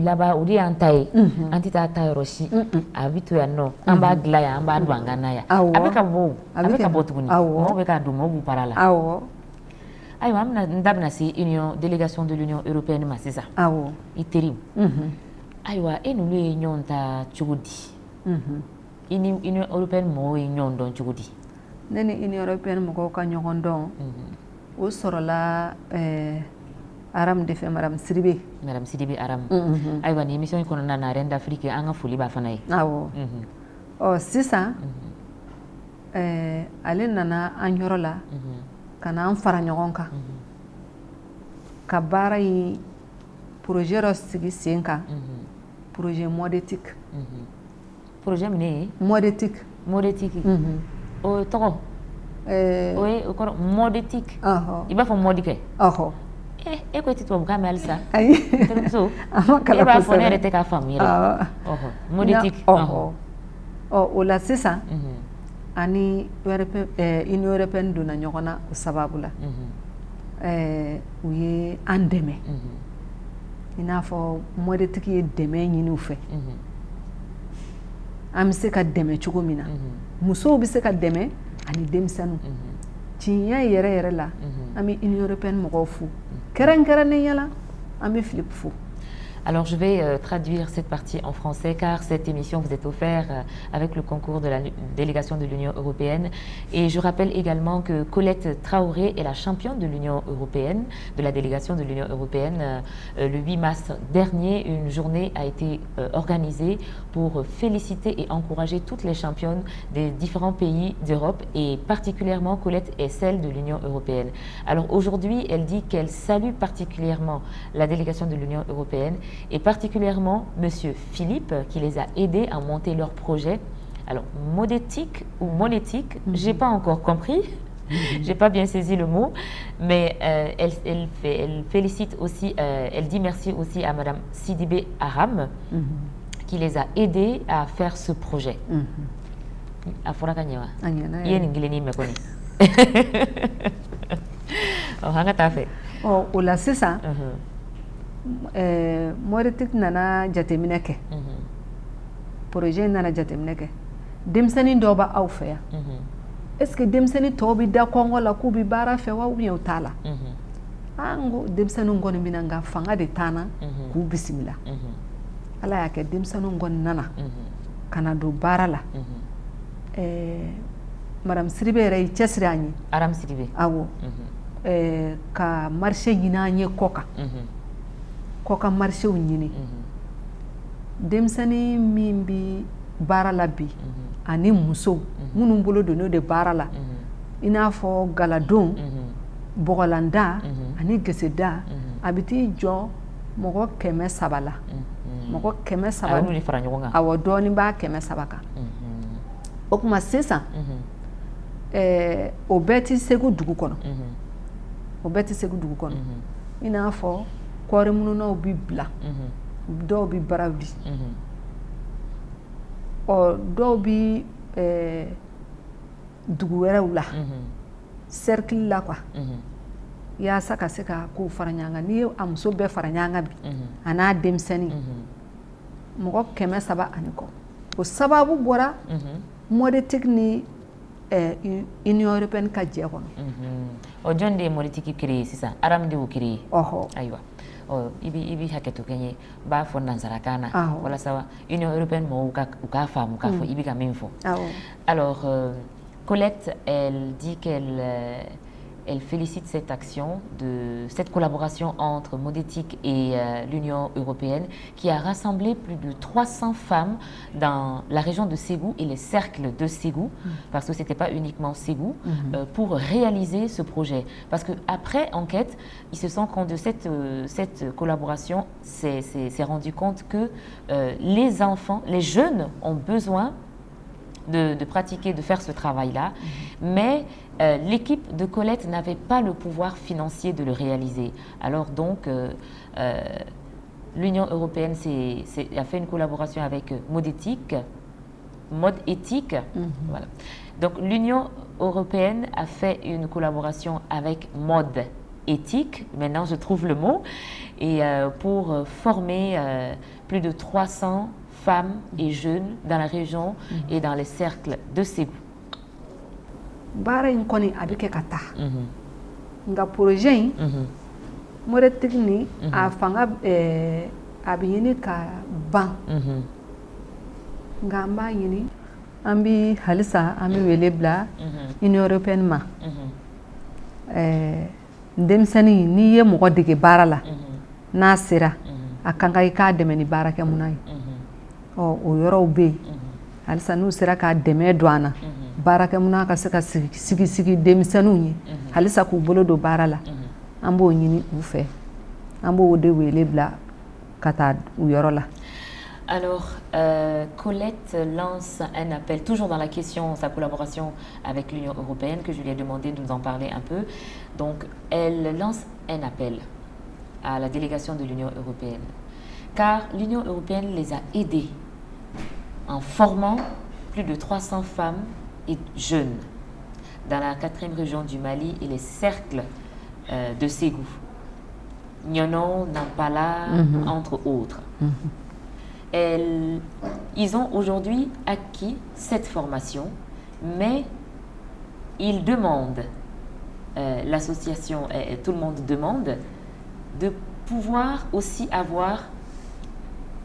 laban o de y'an ta ye an tɛ taa ta yɔrɔ si a bɛ to yan nɔ an b'a dilan yan an b'a don an ka na yan a bɛ ka bɔ tuguni mɔgɔw bɛ k'a don mɔgɔw b'u para la ayiwa n da bɛna se délégation de l'Union européenne ma sisan i teriw ayiwa e n'olu ye ɲɔgɔn ta cogo di i ni Union européenne mɔgɔw ye ɲɔgɔn dɔn cogo di ne ni Union européenne mɔgɔw ka ɲɔgɔn dɔn o sɔrɔla Aram de fɛ Madame Sidibe Aram ayiwa ni émission in kɔnɔna na Reine d'Afrique an ka foli b'a fana ye sisan ale nana an yɔrɔ la ka na an fara ɲɔgɔn kan ka baara in projet dɔ sigi sen kan projet modétique projet min ye modétique o tɔgɔ o ye o kɔrɔ modétique i b'a fɔ modi kɛ e ko i tɛ tubabukan mɛn halisa terimuso e b'a fɔ ne yɛrɛ tɛ k'a faamu yɛrɛ modétique o la sisan ani Union européenne donna ɲɔgɔn na o sababu la u ye an dɛmɛ i n'a fɔ modétique ye dɛmɛ ɲini u fɛ an bɛ se ka dɛmɛ cogo min na musow bɛ se ka dɛmɛ ani denmisɛnninw tiɲɛ yɛrɛ yɛrɛ la an bɛ Union européenne mɔgɔw fo kɛrɛnkɛrɛnnenya la an bɛ Philippe fo. Alors je vais traduire cette partie en français car cette émission vous est offerte avec le concours de la délégation de l'Union européenne. Et je rappelle également que Colette Traoré est la championne de l'Union européenne, de la délégation de l'Union européenne. Le 8 mars dernier, une journée a été organisée pour féliciter et encourager toutes les championnes des différents pays d'Europe et particulièrement Colette est celle de l'Union européenne. Alors aujourd'hui, elle dit qu'elle salue particulièrement la délégation de l'Union européenne et particulièrement Monsieur Philippe qui les a aidés à monter leur projet. Alors, modétique ou monétique, j'ai pas encore compris. J'ai pas bien saisi le mot, mais elle félicite aussi, elle dit merci aussi à Madame Sidibé Aram, qui les a aidés à faire ce projet. Afura kanyewa. Yeni ngileni mekoni. Oh, hanga tafe. Oh, ola sisa. Moritik nana jateminɛ kɛ. Projet nana jateminɛ kɛ. Denmisɛnnin dɔw b'a aw fɛ yan. Est-ce que denmisɛnnin tɔw bɛ da kɔngɔ la k'u bɛ baara fɛ wa ou bien u t'a la? An ko denmisɛnninw kɔni bɛna nka fanga de t'an na k'u bisimila. Ala y'a kɛ denmisɛnninw kɔni nana ka na don baara la. Madame Sidibe yɛrɛ y'i cɛsiri an ye. Aram Sidibe. Awɔ. Ka marché ɲini an ye kɔ kan. Kɔ kan marchéw ɲini. Denmisɛnnin min bɛ baara la bi ani musow minnu bolo don n'o de baara la i n'a fɔ galadon bɔgɔlanda ani geseda a bɛ t'i jɔ mɔgɔ 300 la mɔgɔ 300 awɔ dɔɔnin b'a 300 kan o kuma sisan o bɛɛ tɛ Segu dugu kɔnɔ o bɛɛ tɛ Segu dugu kɔnɔ i n'a fɔ kɔɔri mununaw bɛ bila dɔw bɛ bara wuli dɔw bɛ dugu wɛrɛw la cercle la quoi yaasa ka se ka kow fara ɲɔgɔn kan n'i ye a muso bɛɛ fara ɲɔgɔn kan bi a n'a denmisɛnnin mɔgɔ 300 ani kɔ o sababu bɔra Moritik ni Union européenne ka jɛ kɔnɔ. O jɔn de ye Moritik créé sisan Aram de y'o créé. Ayiwa. I bi hakɛto kɛ n ye n b'a fɔ nansarakan na walasa Union européenne mɔgɔw u k'a faamu k'a fɔ i bɛ ka min fɔ. Alors Colette, elle dit elle félicite cette action, cette collaboration entre Modetic et l'Union européenne qui a rassemblé plus de 300 femmes dans la région de Ségou et les cercles de Ségou, parce que ce n'était pas uniquement Ségou, pour réaliser ce projet. Parce qu'après enquête, ils se sont compte de cette collaboration, s'est rendu compte que les enfants, les jeunes ont besoin de pratiquer, de faire ce travail-là, mais l'équipe de Colette n'avait pas le pouvoir financier de le réaliser. Alors donc, l'Union européenne a fait une collaboration avec Modetic, Mode Éthique. Voilà. Donc l'Union européenne a fait une collaboration avec Mode Éthique, maintenant je trouve le mot, et pour former plus de 300 femmes et jeunes dans la région et dans les cercles de Ségou. Baara in kɔni a bɛ kɛ ka taa nka projet in Moritik ni a fanga a bɛ ɲini ka ban nka an b'a ɲini an bɛ halisa an bɛ wele bila Union européenne ma denmisɛnnin n'i ye mɔgɔ dege baara la n'a sera a kan ka i k'a dɛmɛ ni baarakɛminɛn ye o yɔrɔw bɛ yen halisa n'u sera k'a dɛmɛ don an na baarakɛminɛn ka se ka sigi denmisɛnninw ye halisa k'u bolo don baara la an b'o ɲini u fɛ an b'o de wele bila ka taa u yɔrɔ la. Alors, Colette lance un appel, toujours dans la question, sa collaboration avec l'Union européenne, que je lui ai demandé de nous en parler un peu. Donc, elle lance un appel à la délégation de l'Union européenne, car l'Union européenne les a aidés en formant plus de 300 femmes et jeunes dans la 4e région du Mali et les cercles de Ségou, Nyono, Nampala, entre autres. Ils ont aujourd'hui acquis cette formation, mais ils demandent, l'association, tout le monde demande, de pouvoir aussi avoir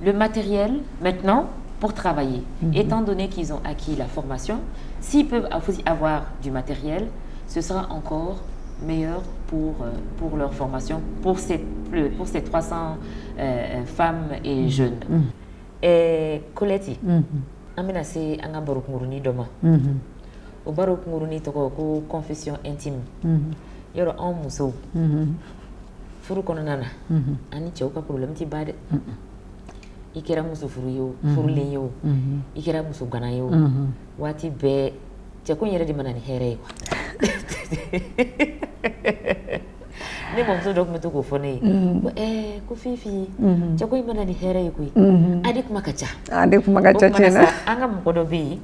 le matériel maintenant pour travailler. Étant donné qu'ils ont acquis la formation, s'ils peuvent aussi avoir du matériel, ce sera encore meilleur pour leur formation, pour ces 300 femmes et jeunes. Colette, amina se anga barok nguruni doma. O barok nguruni toko ko confession intime. Yoro an muso. Furu kono nana. Ani cɛw ka problème ti ba dɛ. I kɛra muso furu ye o, furulen ye o. I kɛra muso gana ye o. Waati bɛɛ cɛ ko in yɛrɛ de mana ni hɛrɛ ye quoi. ne bamuso dɔ tun bɛ to k'o fɔ ne ye ko ko Fifi cɛ ko i mana ni hɛrɛ ye koyi a de kuma ka ca de kuma ka ca tiɲɛ na an ka mɔgɔ dɔ bɛ yen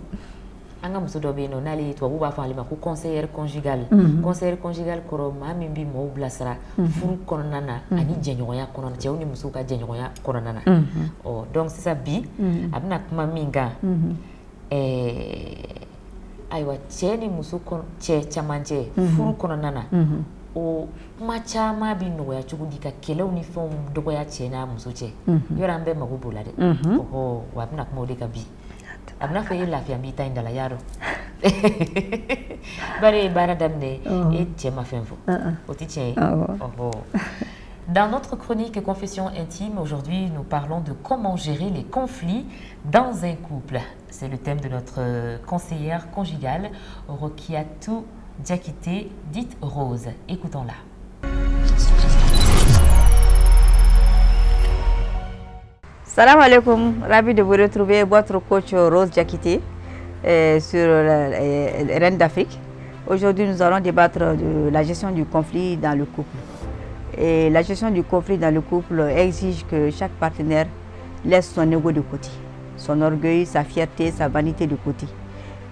an ka muso dɔ bɛ yen nɔ n'ale tubabu b'a fɔ ale ma ko conseillère conjugale conseillère conjugale kɔrɔ maa min bɛ maaw bilasira furu kɔnɔna na ani jɛɲɔgɔnya kɔnɔna cɛw ni musow ka jɛɲɔgɔnya kɔnɔna na donc sisan bi a bɛna kuma min kan ayiwa cɛ ni muso cɛ camancɛ furu kɔnɔna na o kuma caman bɛ nɔgɔya cogo di ka kɛlɛw ni fɛnw dɔgɔya cɛ n'a muso cɛ yɔrɔ an bɛɛ mago b'o la dɛ wa a bɛna kuma o de kan bi a bɛna fɔ e lafiya b'i ta in da la y'a dɔn bari e ye baara daminɛ e cɛ ma fɛn fɔ o tɛ tiɲɛ ye Dans notre chronique Confession intime, aujourd'hui, nous parlons de comment gérer les conflits dans un couple. C'est le thème de notre conseillère conjugale, Rokiatou Diakité, dite Rose. Écoutons-la. Salam alaikum, ravi de vous retrouver, votre coach Rose Diakité sur Reine d'Afrique. Aujourd'hui, nous allons débattre de la gestion du conflit dans le couple. Et la gestion du conflit dans le couple exige que chaque partenaire laisse son ego de côté, son orgueil, sa fierté, sa vanité de côté.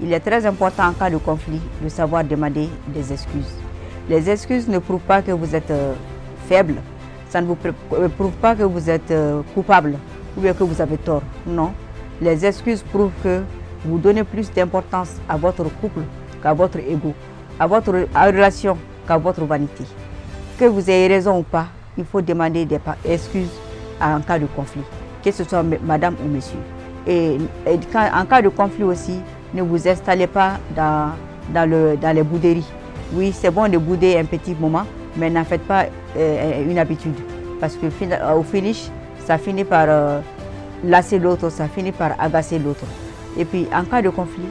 Il est très important en cas de conflit de savoir demander des excuses. Les excuses ne prouvent pas que vous êtes faible, ça ne vous prouve pas que vous êtes coupable ou bien que vous avez tort. Non, les excuses prouvent que vous donnez plus d'importance à votre couple qu'à votre ego, à votre relation qu'à votre vanité. Que vous ayez raison ou pas, il faut demander des excuses en cas de conflit, que ce soit madame ou monsieur. Et en cas de conflit aussi, ne vous installez pas dans les bouderies. Oui, c'est bon de bouder un petit moment, mais n'en faites pas une habitude. Parce qu'au finish, ça finit par lasser l'autre, ça finit par agacer l'autre. Et puis, en cas de conflit,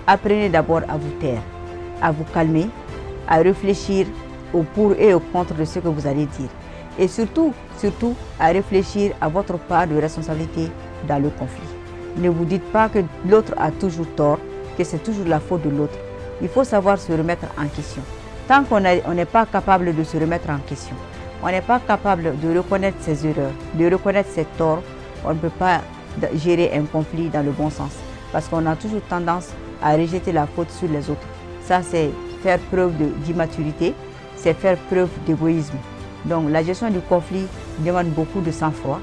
apprenez d'abord à vous taire, à vous calmer, à réfléchir au pour et au contre de ce que vous allez dire. Et surtout, à réfléchir à votre part de responsabilité dans le conflit. Ne vous dites pas que l'autre a toujours tort, que c'est toujours la faute de l'autre. Il faut savoir se remettre en question. Tant qu'on n'est pas capable de se remettre en question, on n'est pas capable de reconnaître ses erreurs, de reconnaître ses torts, on ne peut pas gérer un conflit dans le bon sens. Parce qu'on a toujours tendance à rejeter la faute sur les autres. Ça, c'est faire preuve d'immaturité, c'est faire preuve d'égoïsme. Donc la gestion du conflit demande beaucoup de sang-froid,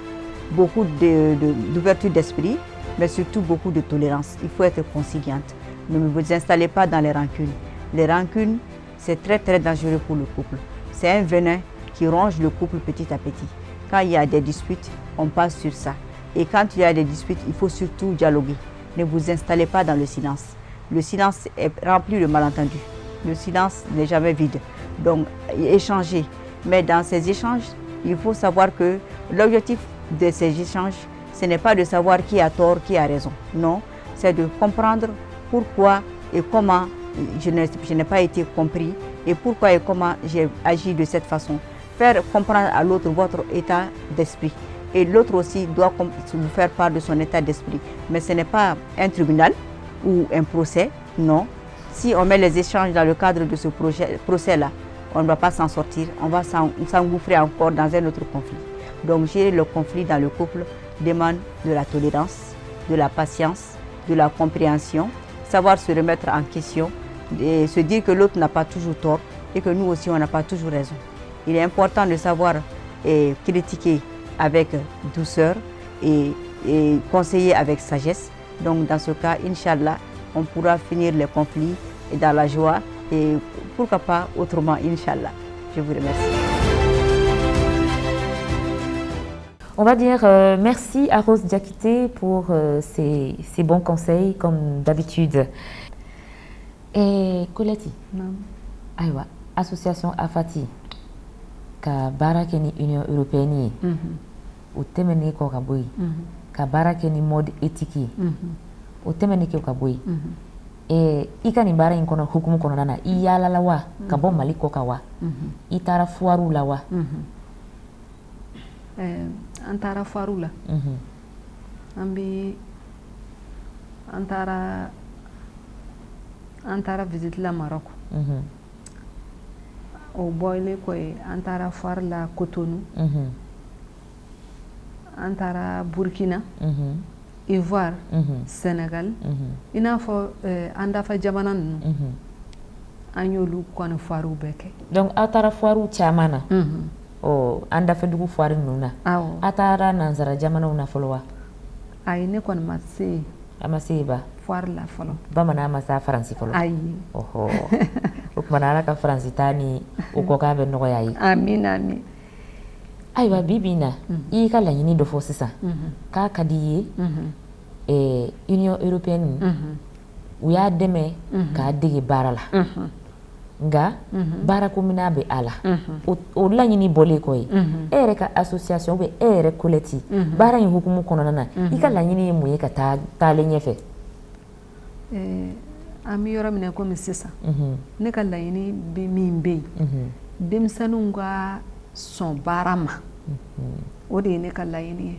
beaucoup d'ouverture d'esprit, mais surtout beaucoup de tolérance. Il faut être conciliante. Ne vous installez pas dans les rancunes. Les rancunes, c'est très très dangereux pour le couple. C'est un venin qui ronge le couple petit à petit. Quand il y a des disputes, on passe sur ça. Et quand il y a des disputes, il faut surtout dialoguer. Ne vous installez pas dans le silence. Le silence est rempli de malentendus. Le silence n'est jamais vide. Donc, échanger. Mais dans ces échanges, il faut savoir que l'objectif de ces échanges, ce n'est pas de savoir qui a tort, qui a raison. Non, c'est de comprendre pourquoi et comment je n'ai pas été compris et pourquoi et comment j'ai agi de cette façon. Faire comprendre à l'autre votre état d'esprit. Et l'autre aussi doit vous faire part de son état d'esprit. Mais ce n'est pas un tribunal ou un procès, non. Si on met les échanges dans le cadre de ce procès-là, on ne va pas s'en sortir, on va s'engouffrer encore dans un autre conflit. Donc gérer le conflit dans le couple demande de la tolérance, de la patience, de la compréhension, savoir se remettre en question, et se dire que l'autre n'a pas toujours tort et que nous aussi on n'a pas toujours raison. Il est important de savoir critiquer avec douceur et conseiller avec sagesse. Donc dans ce cas, Inch'Allah, on pourra finir les conflits dans la joie et pourquoi pas autrement, Inch'Allah. Je vous remercie. On va dire merci à Rose Diakité pour ses bons conseils, comme d'habitude. Et Koleti, Aïwa, association Afati, ka barakeni Union Européenne, ou temene ko kaboui, ka barakeni mode éthique, ou temene ko kaboui. Et ikani bara in kono hukumu kono nana iyala lawa kabo maliko kawa itara fuaru lawa antara fuaru la ambi antara visite la Maroc o bɔlen kɔ yen an taara foire la Cotonou an taara Burkina Ivoire Sénégal i n'a fɔ an dafa jamana ninnu an y'olu kɔni foirew bɛɛ kɛ. Donc aw taara foirew caman na an dafa dugu foire ninnu na aw taara nansara jamanaw na fɔlɔ wa? Ayi ne kɔni ma se yen. A ma se yen ba? Foire la fɔlɔ. Bamanan ma se Faransi fɔlɔ? Ayi. Ɔhɔ o tuma na Ala ka Faransi taa ni o kɔ k'a bɛ nɔgɔya ye. Amin amin. Ayiwa bi bi in na i y'i ka laɲini dɔ fɔ sisan k'a ka di i ye Union Européenne u y'a dɛmɛ k'a dege baara la nka baarako minɛn bɛ a la o laɲini bɔlen kɔ ye e yɛrɛ ka association ou bien e yɛrɛ collectif baara in hukumu kɔnɔna na i ka laɲini ye mun ye ka taalen ɲɛfɛ? An bɛ yɔrɔ min na komi sisan ne ka laɲini bɛ min bɛ yen denmisɛnninw ka sɔn baara ma o de ye ne ka laɲini ye.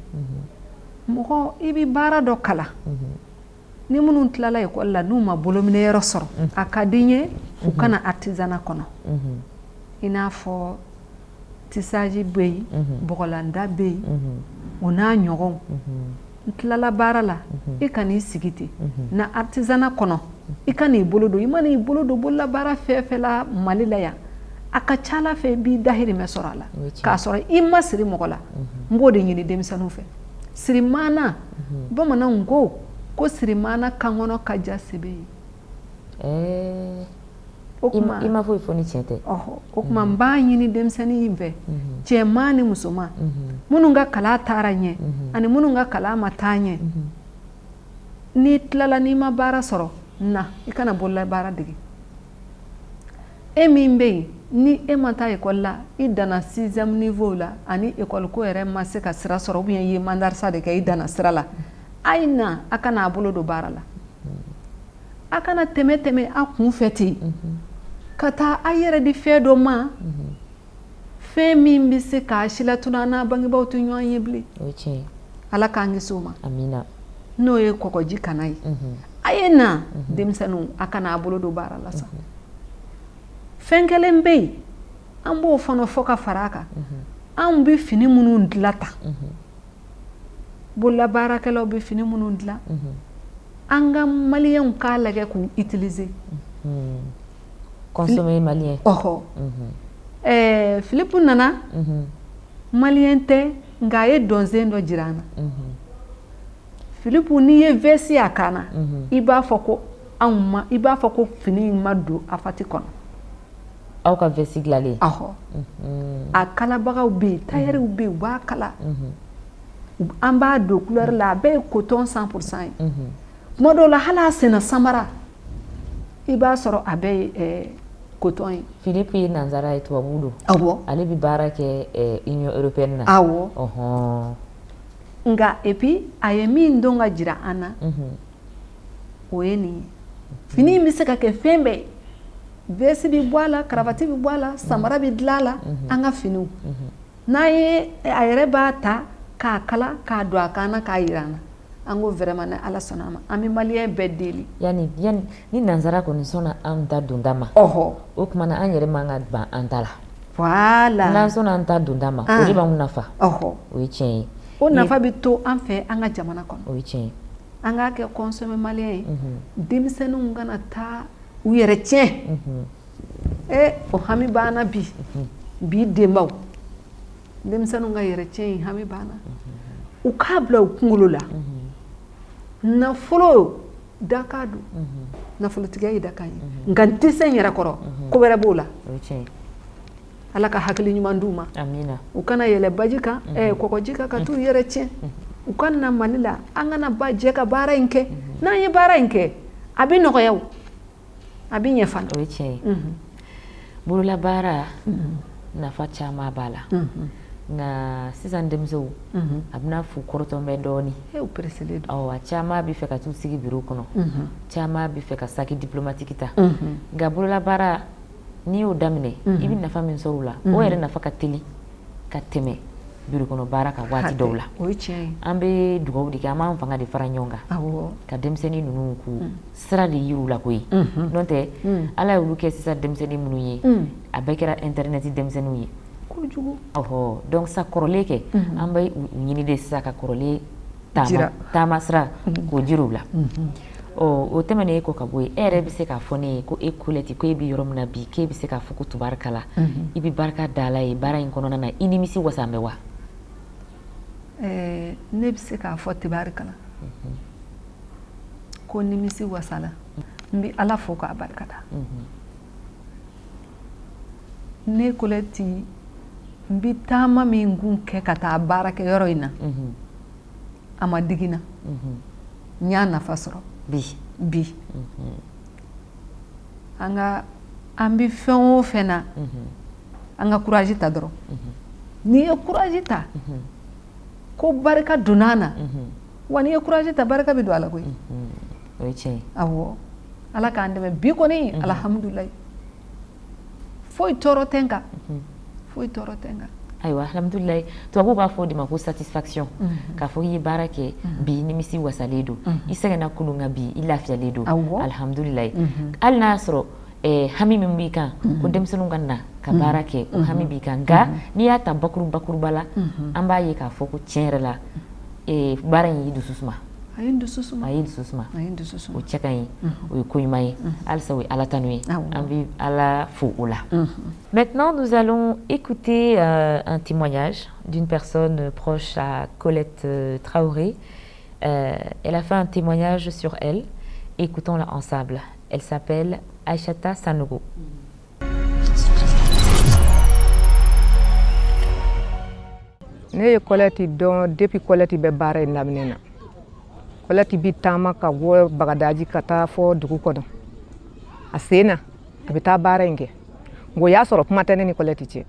Mɔgɔ i bɛ baara dɔ kalan ni minnu tilala ekɔli la n'u ma bolominɛyɔrɔ sɔrɔ a ka di n ye u kana artisanat kɔnɔ i n'a fɔ tisage bɛ yen bɔgɔlanda bɛ yen o n'a ɲɔgɔnw n tilala baara la i ka n'i sigi ten na artisanat kɔnɔ i ka n'i bolo don i mana i bolo don bololabaara fɛn fɛn la Mali la yan a ka ca Ala fɛ i b'i dahirimɛ sɔrɔ a la k'a sɔrɔ i ma siri mɔgɔ la n b'o de ɲini denmisɛnninw fɛ. Sirimana bamananw ko sirimana kankɔnɔ ka ja sebe ye. I ma foyi fɔ ni tiɲɛ tɛ. O kuma n b'a ɲini denmisɛnnin in fɛ cɛman ni musoman minnu ka kalan taara ɲɛ ani minnu ka kalan ma taa ɲɛ n'i tilala n'i ma baara sɔrɔ na i kana bolola baara dege. E min bɛ yen ni e ma taa ekɔli la i danna 6e niveau la ani ekɔli ko yɛrɛ ma se ka sira sɔrɔ ou bien i ye mandarasa de kɛ i danna sira la a ye na a kana a bolo don baara la a kana tɛmɛ a kun fɛ ten ka taa a yɛrɛ di fɛn dɔ ma fɛn min bɛ se k'a silatuna an n'a bangebaaw tɛ ɲɔgɔn ye bilen. Ala k'an kisi o ma. Amina. N'o ye kɔgɔji kana ye a ye na denmisɛnninw a kana a bolo don baara la sa. Fɛn kelen bɛ yen an b'o fana fɔ ka fara a kan anw bɛ fini minnu dilan tan bololabaarakɛlaw bɛ fini minnu dilan an ka maliyɛnw k'a lajɛ k'u utiliser. Consommer maliyɛn. Philippe nana maliyɛn tɛ nka a ye dɔnsen dɔ jira an na. Philippe n'i ye veste a kan na i b'a fɔ ko fini in ma don a fati kɔnɔ. Aw ka veste dilanlen. A kalabagaw bɛ yen tailleur bɛ yen u b'a kala an b'a don couleur la a bɛɛ ye coton 100% ye tuma dɔw la hali a senna samara i b'a sɔrɔ a bɛɛ ye coton ye. Philippe ye nansara ye tubabu don. Awɔ. Ale bɛ baara kɛ Union Européenne na. Awɔ. Nka et puis a ye min dɔn ka jira an na o ye nin ye fini in bɛ se ka kɛ fɛn bɛɛ ye. Veste bɛ bɔ a la karavati bɛ bɔ a la samara bɛ dilan a la an ka finiw n'a ye a yɛrɛ b'a ta k'a kala k'a don a kan na k'a jira an na an ko vraiment ni Ala sɔnna a ma an bɛ maliyɛn bɛɛ deli. Yani ni nansara kɔni sɔnna an ta donda ma o tuma na an yɛrɛ man ka ban an ta la. Voilà. N'an sɔnna an ta donda ma o de b'anw nafa. O ye tiɲɛ ye. O nafa bɛ to an fɛ an ka jamana kɔnɔ. O ye tiɲɛ ye. An k'a kɛ consommer maliyɛn ye denmisɛnninw kana taa u yɛrɛ tiɲɛ o hami b'an na bi denbaw denmisɛnninw ka yɛrɛ tiɲɛ in hami b'an na u k'a bila u kunkolo la nafolo dakan don nafolotigiya ye dakan ye nka n tɛ se n yɛrɛ kɔrɔ ko wɛrɛ b'o la. Ala ka hakili ɲuman d'u ma. Amina. U kana yɛlɛ baji kan kɔgɔji kan ka t'u yɛrɛ tiɲɛ u ka na Mali la an kana jɛ ka baara in kɛ n'an ye baara in kɛ a bɛ nɔgɔya o. A bɛ ɲɛ fana. O ye tiɲɛ ye. Bololabaara nafa caman b'a la nka sisan denmisɛnw a bɛna f'u kɔrɔtɔn bɛ dɔɔnin. U pereselen don. A caman bɛ fɛ ka t'u sigi bureau kɔnɔ caman bɛ fɛ ka sac diplomatique ta nka bololabaara n'i y'o daminɛ i bɛ nafa min sɔrɔ o la o yɛrɛ nafa ka teli ka tɛmɛ bureau kɔnɔ baara ka waati dɔw la o ye tiɲɛ ye an bɛ dugawu de kɛ an b'an fanga de fara ɲɔgɔn kan awɔ ka denmisɛnnin ninnu k'u sira de yir'u la koyi n'o tɛ ala ye olu kɛ sisan denmisɛnnin minnu ye a bɛɛ kɛra internet denmisɛnninw ye kojugu ɔhɔ donc sa kɔrɔlen kɛ an bɛ u ɲini de sisan ka kɔrɔlen taama sira k'o jir'u la o tɛmɛnen kɔ ka bɔ yen e yɛrɛ bɛ se k'a fɔ ne ye ko e Colette ko e bɛ yɔrɔ min na bi k'e bɛ se k'a fɔ ko tubarikala i bɛ barika da Ala ye baara in kɔnɔna na i nimisi wasan bɛ wa ne bɛ se k'a fɔ tubarikala ko nimisi wasala n bɛ Ala fo k'a barikada ne Colette n bɛ taama min kun kɛ ka taa baara kɛ yɔrɔ in na a ma digi n na n y'a nafa sɔrɔ bi an bɛ fɛn o fɛn na an ka courage ta dɔrɔn n'i ye courage ta ko barika donna an na wa n'i ye courage ta barika bɛ don a la koyi o ye tiɲɛ ye awɔ Ala k'an dɛmɛ bi kɔni alhamdulilayi foyi tɔɔrɔ tɛ n kan foyi tɔɔrɔ tɛ n kan ayiwa alhamdulilayi tubabuw b'a fɔ o de ma ko satisfaction k'a fɔ i ye baara kɛ bi nimisi wasalen don i sɛgɛnna kunun nka bi i lafiyalen don alhamdulilayi hali n'a y'a sɔrɔ hami min b'i kan ko denmisɛnninw ka na ka baara kɛ o hami b'i kan nka n'i y'a ta bakuruba la an b'a ye k'a fɔ ko tiɲɛ yɛrɛ la baara in y'i dusu suma a ye n dusu suma o cɛ ka ɲi o ye ko ɲuman ye halisa o ye Ala tanu ye an bɛ Ala fo o la. Maintenant nous allons écouter un témoignage d'une personne proche à Colette Traoré. Elle a fait un témoignage sur elle. Écoutons-la ensemble. Elle s'appelle Aïchata Sanogo. Ne ye Colette dɔn depuis Colette bɛ baara in daminɛ na. Colette bi taama ka bɔ Bagadaji ka taa fɔ dugu kɔnɔ a sen na a bɛ taa baara in kɛ nka o y'a sɔrɔ kuma tɛ ne ni Colette cɛ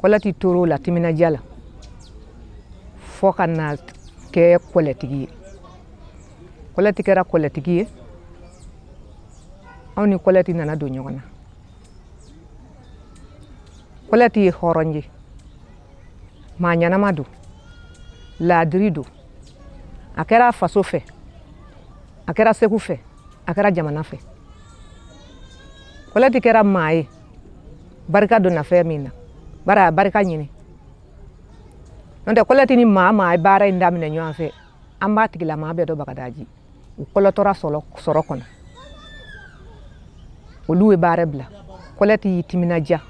Colette tor'o la timinadiya la fɔ ka na kɛ kɔlɛtigi ye Colette kɛra kɔlɛtigi ye anw ni Colette nana don ɲɔgɔn na Colette ye hɔrɔn ye maa ɲɛnama don laadiri don a kɛra faso fɛ a kɛra segu fɛ a kɛra jamana fɛ Colette kɛra maa ye barika donna fɛn min na bari a barika ɲini n'o tɛ Colette ni maa ye baara in daminɛ ɲɔgɔn fɛ an b'a tigilamaa bɛɛ dɔn Bagadaji u kɔlɔtɔra sɔrɔ kɔnɔ olu ye baara bila Colette y'i timinadiya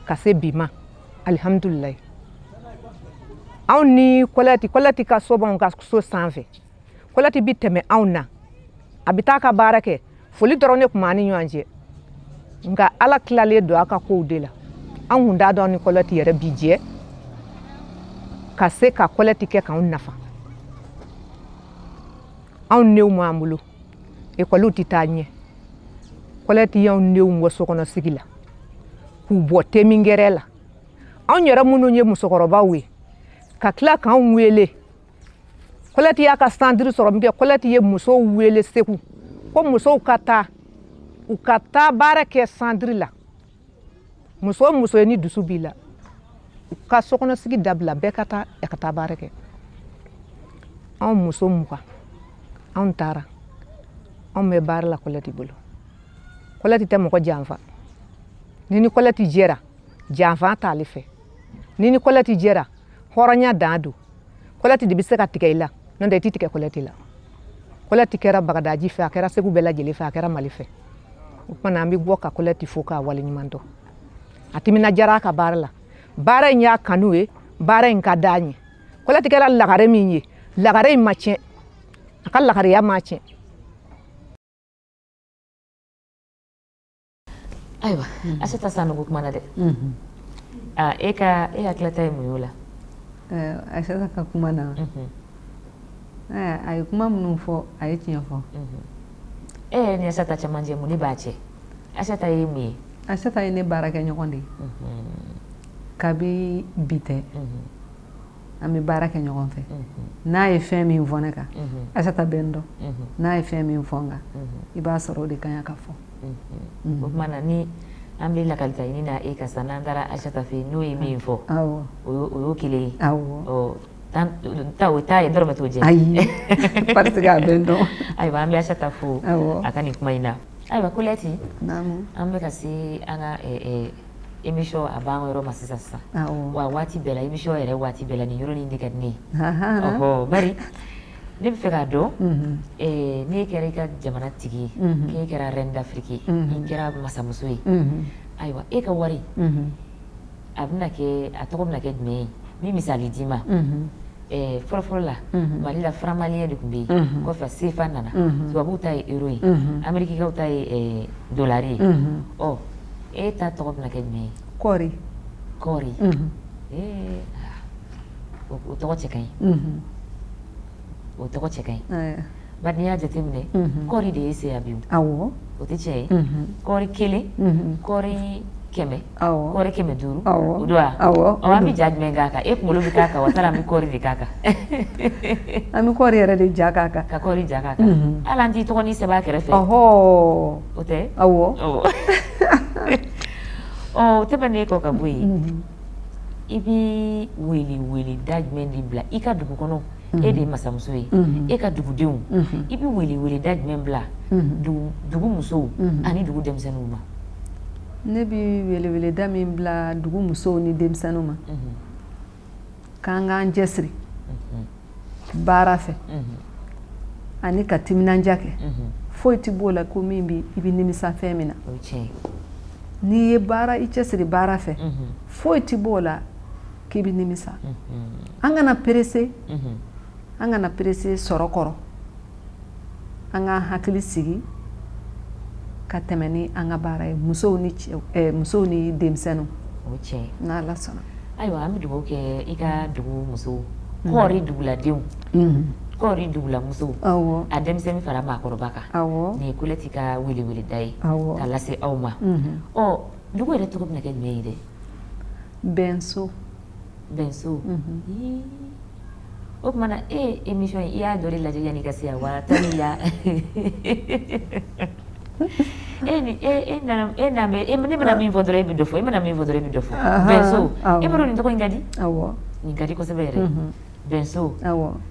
ka se bi ma alihamudulilayi anw ni Colette ka so b'anw ka so sanfɛ Colette bi tɛmɛ anw na a bɛ taa ka baara kɛ foli dɔrɔn de tun b'an ni ɲɔgɔn cɛ nka Ala tilalen don a ka kow de la anw kun t'a dɔn ni Colette yɛrɛ bi jɛ ka se ka Colette kɛ k'anw nafa anw denw m'an bolo ekɔliw tɛ taa ɲɛ Colette y'anw denw bɔ sokɔnɔsigi la k'u bɔ temingɛrɛ la anw yɛrɛ minnu ye musokɔrɔbaw ye ka tila k'anw wele Colette y'a ka centre sɔrɔ min kɛ Colette ye musow wele Segu ko musow ka taa u ka taa baara kɛ centre la muso o muso ye ni dusu b'i la u ka sokɔnɔsigi dabila bɛɛ ka taa baara kɛ anw muso 20 anw taara anw bɛ baara la Colette bolo Colette tɛ mɔgɔ janfa ni Colette jɛra janfa t'ale fɛ ni Colette jɛra hɔrɔnya dan don Colette de bɛ se ka tigɛ i la n'o tɛ i tɛ tigɛ Colette la Colette kɛra Bagadaji fɛ a kɛra Segu bɛɛ lajɛlen fɛ a kɛra Mali fɛ o kumana an bɛ bɔ ka Colette fo k'a waleɲuman dɔn a timinadiyara a ka baara la baara in y'a kanu ye baara in ka d'a ɲɛ Colette kɛra lagare min ye lagare in ma tiɲɛ a ka lagareya ma tiɲɛ. Ayiwa Aïchata Sanogo kuma na dɛ e hakilita ye mun ye o la Aïchata ka kuma na a ye kuma minnu fɔ a ye tiɲɛ fɔ e yɛrɛ ni Aïchata cɛmancɛ mun de b'a cɛ Aïchata ye mun ye Aïchata ye ne baarakɛ ɲɔgɔn de ye kabi bi tɛ an bɛ baara kɛ ɲɔgɔn fɛ n'a ye fɛn min fɔ ne kan Aïchata bɛ n dɔn n'a ye fɛn min fɔ n kan i b'a sɔrɔ o de ka ɲi ka fɔ o kumana ni an bɛ lakalita ɲini na e ka sa n'an taara Aïssata fɛ yen n'o ye min fɔ awɔ o y'o kelen ye awɔ o t'a ye dɔrɔmɛ t'o jɛ ayi parce que a bɛ n dɔn ayiwa an bɛ Aïssata fo awɔ a ka nin kuma in na ayiwa Colette naamu an bɛ ka se an ka émission a b'an yɔrɔ ma sisan awɔ wa waati bɛɛ la émission yɛrɛ waati bɛɛ la nin yɔrɔnin de ka di ne ye ahan ɔhɔ bari ne bɛ fɛ k'a dɔn n'e kɛra i ka jamana tigi ye k'e kɛra reine d'Afrique ye i kɛra masamuso ye ayiwa e ka wari a tɔgɔ bɛna kɛ jumɛn ye min misali d'i ma fɔlɔfɔlɔ la Mali la franc malien de tun bɛ yen kɔfɛ CFA nana tubabuw ta ye euro ye amerikikaw ta ye dollar ye ɔ e ta tɔgɔ bɛna kɛ jumɛn ye kɔɔri kɔɔri o tɔgɔ cɛ ka ɲi o tɔgɔ cɛ ka ɲi bari n'i y'a jateminɛ kɔɔri de ye se a bi awɔ o tɛ tiɲɛ ye kɔɔri kelen kɔɔri 100 awɔ kɔɔri 500 awɔ o don wa awɔ an bɛ ja jumɛn k'a kan e kunkolo bɛ k'a kan wa taara an bɛ kɔɔri de k'a kan an bɛ kɔɔri yɛrɛ de ja k'a kan ka kɔɔri ja k'a kan hali an t'i tɔgɔ ni sɛbɛn a kɛrɛfɛ ɔhɔ o tɛ awɔ o tɛmɛnen kɔ ka bɔ yen i bɛ wele da jumɛn de bila i ka dugu kɔnɔ e de ye masamuso ye e ka dugudenw i bɛ wele da jumɛn bila dugu musow ani dugu denmisɛnninw ma ne bɛ weleweleda min bila dugu musow ni denmisɛnninw ma k'an k'an cɛsiri baara fɛ ani ka timinandiya kɛ foyi tɛ b'o la ko min bɛ i bɛ nimisa fɛn min na o ye tiɲɛ ye n'i ye i cɛsiri baara fɛ foyi tɛ b'o la k'i bɛ nimisa an kana perese sɔrɔ kɔrɔ an k'an hakili sigi ka tɛmɛ ni an ka baara ye musow ni denmisɛnninw o ye tiɲɛ ye n'Ala sɔnna ayiwa an bɛ dugawu kɛ i ka dugu musow kɔɔri duguladenw kɔɔri dugulamusow a denmisɛnnin fara maakɔrɔba kan nin ye Colette ka weleweleda ye k'a lase aw ma ɔ dugu yɛrɛ tɔgɔ bɛna kɛ jumɛn ye dɛ bɛnso o tuma na e émission i y'a dɔ de lajɛ yanni ka se yan wa tani ya ne bɛna min fɔ dɔrɔn e bɛ dɔ fɔ e mana min fɔ dɔrɔn e bɛ dɔ fɔ bɛnso e b'a dɔn nin tɔgɔ in ka di nin ka di kosɛbɛ yɛrɛ bɛnso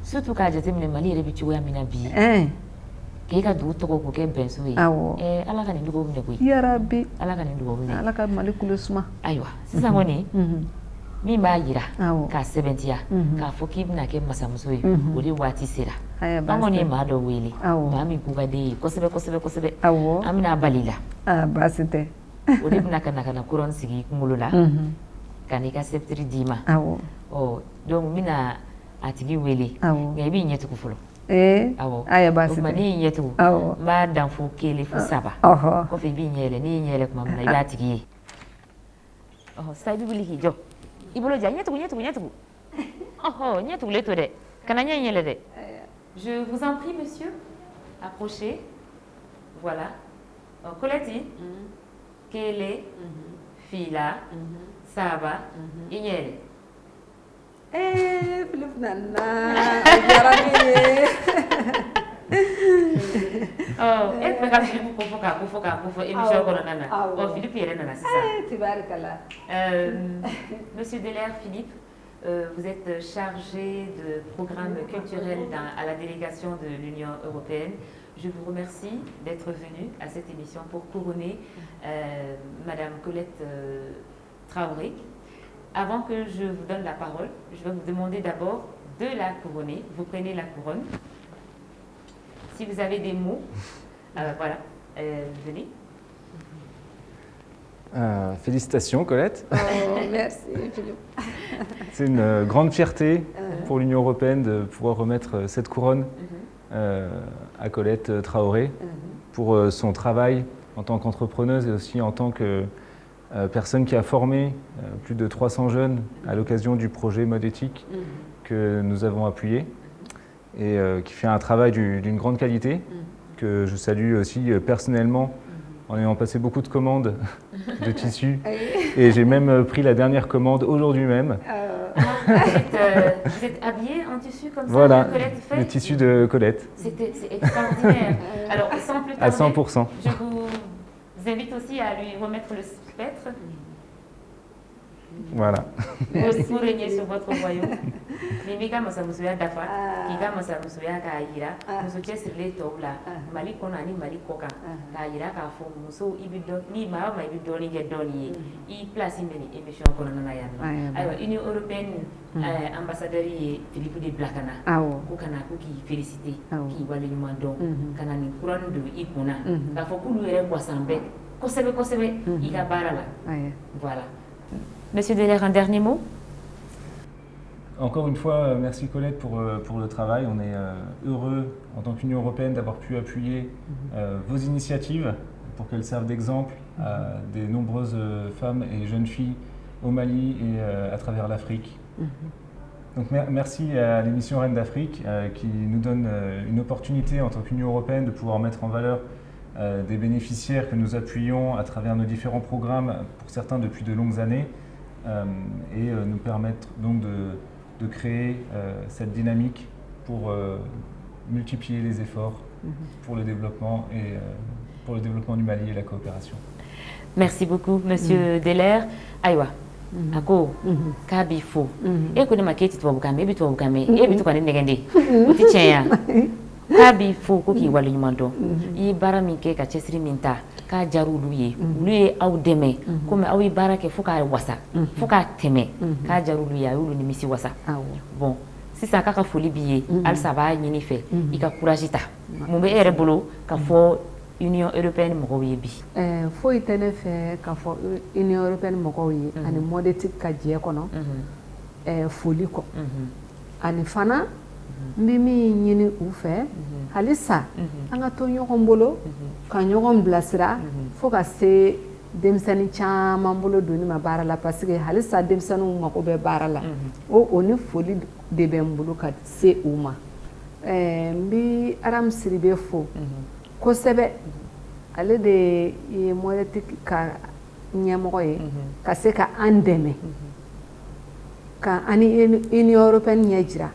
surtout k'a jateminɛ Mali yɛrɛ bɛ cogoya min na bi k'e ka dugu tɔgɔ k'o kɛ bɛnso ye Ala ka nin dugawu minɛ koyi yarabi Ala ka nin dugawu minɛ Ala ka Mali kulo suma ayiwa sisan kɔni min b'a jira k'a sɛbɛntiya k'a fɔ k'i bɛna kɛ masamuso ye o de waati sera an kɔni ye maa dɔ wele maa min kun ka di ye kosɛbɛ an bɛna bali la baasi tɛ o de bɛna ka na couronne sigi i kunkolo la ka n'i ka sceptre d'i ma donc n bɛna a tigi wele nka i b'i ɲɛ tugun fɔlɔ o tuma n'i y'i ɲɛ tugun n b'a dan fo 1 fo 3 kɔfɛ i b'i ɲɛ yɛlɛ n'i y'i ɲɛ yɛlɛ tuma min na i b'a tigi ye sisan i bɛ wuli k'i jɔ i bolo ja ɲɛ tugun ɲɛ tugulen to dɛ kana ɲɛ in yɛlɛ dɛ je vous en prie monsieur approchez voilà Colette 1 fila 3 i ɲɛ yɛlɛ Philippe nana diyara ne ye e tun bɛ ka Philippe ko fɔ émission kɔnɔna na Philippe yɛrɛ nana sisan tibarikala Monsieur Delair Philippe vous êtes chargé de programme culturel à la délégation de l'Union européenne. Je vous remercie d'être venu à cette émission pour couronner Madame Colette Traoré. Avant que je vous donne la parole, je vais vous demander d'abord de la couronner. Vous prenez la couronne. Si vous avez des mots, voilà, venez. Félicitations Colette. Merci Philippe. C'est une grande fierté pour l'Union européenne de pouvoir remettre cette couronne à Colette Traoré pour son travail en tant qu'entrepreneuse et aussi en tant que personne qui a formé plus de 300 jeunes à l'occasion du projet Mode Éthique que nous avons appuyé et qui fait un travail d'une grande qualité que je salue aussi personnellement en ayant passé beaucoup de commandes de tissus et j'ai même pris la dernière commande aujourd'hui même. Vous êtes habillé en tissu comme voilà, ça, Colette fait. Le tissu de Colette. C'est extraordinaire. Alors, sans plus tarder, à 100%. Je vous vous invite aussi à lui remettre le spectre. Voilà. Pour régner sur votre royaume. Mimika masa musuya dafa, kika masa musuya ka yira, muso chesirle tobla, mali kona ni mali koka, ka yira ka fo muso ibido ni ma ibido ni gedoni, I place ni émission kono na yana. Alors Union européenne ambassadeur Philippe de Blakana, ko kana ko ki féliciter, ki wale nyumando, kana ni couronne de ikuna, ka fo kulu ere boisambe, kosebe ika barala. Voilà. Monsieur Delaire, un dernier mot? Encore une fois, merci Colette pour le travail. On est heureux en tant qu'Union européenne d'avoir pu appuyer vos initiatives pour qu'elles servent d'exemple à des nombreuses femmes et jeunes filles au Mali et à travers l'Afrique. Donc merci à l'émission Reine d'Afrique qui nous donne une opportunité en tant qu'Union européenne de pouvoir mettre en valeur des bénéficiaires que nous appuyons à travers nos différents programmes, pour certains depuis de longues années, et nous permettre donc de créer cette dynamique pour multiplier les efforts pour le développement et pour le développement du Mali et la coopération. Merci beaucoup, Monsieur Delaire. Aïwa. Ako kabi fo e ko ne maketi to bukame bi to bukame e bi to kan negende uti cheya kabi fo ko ki walu nyumando I bara min ke ka chesiri minta ka jaru luye luye aw deme ko me awi bara ke fo ka wasa fo ka teme ka jaru luye awu ni misi wasa bon si ça ka foli biye al saba nyini fe I ka courage ta mo be ere bolo ka fo Union européenne mɔgɔw ye bi foyi tɛ ne fɛ k'a fɔ Union européenne mɔgɔw ye ani modétique ka jɛ kɔnɔ foli kɔ ani fana n bɛ min ɲini u fɛ halisa an ka to ɲɔgɔn bolo ka ɲɔgɔn bilasira fo ka se denmisɛnnin caman bolo doni ma baara la parce que halisa denmisɛnninw mago bɛ baara la o ni foli de bɛ n bolo ka se u ma n bɛ Aram Sidibe fo kosɛbɛ ale de ye modétique ka ɲɛmɔgɔ ye ka se ka an dɛmɛ ka ani Union européenne ɲɛ jira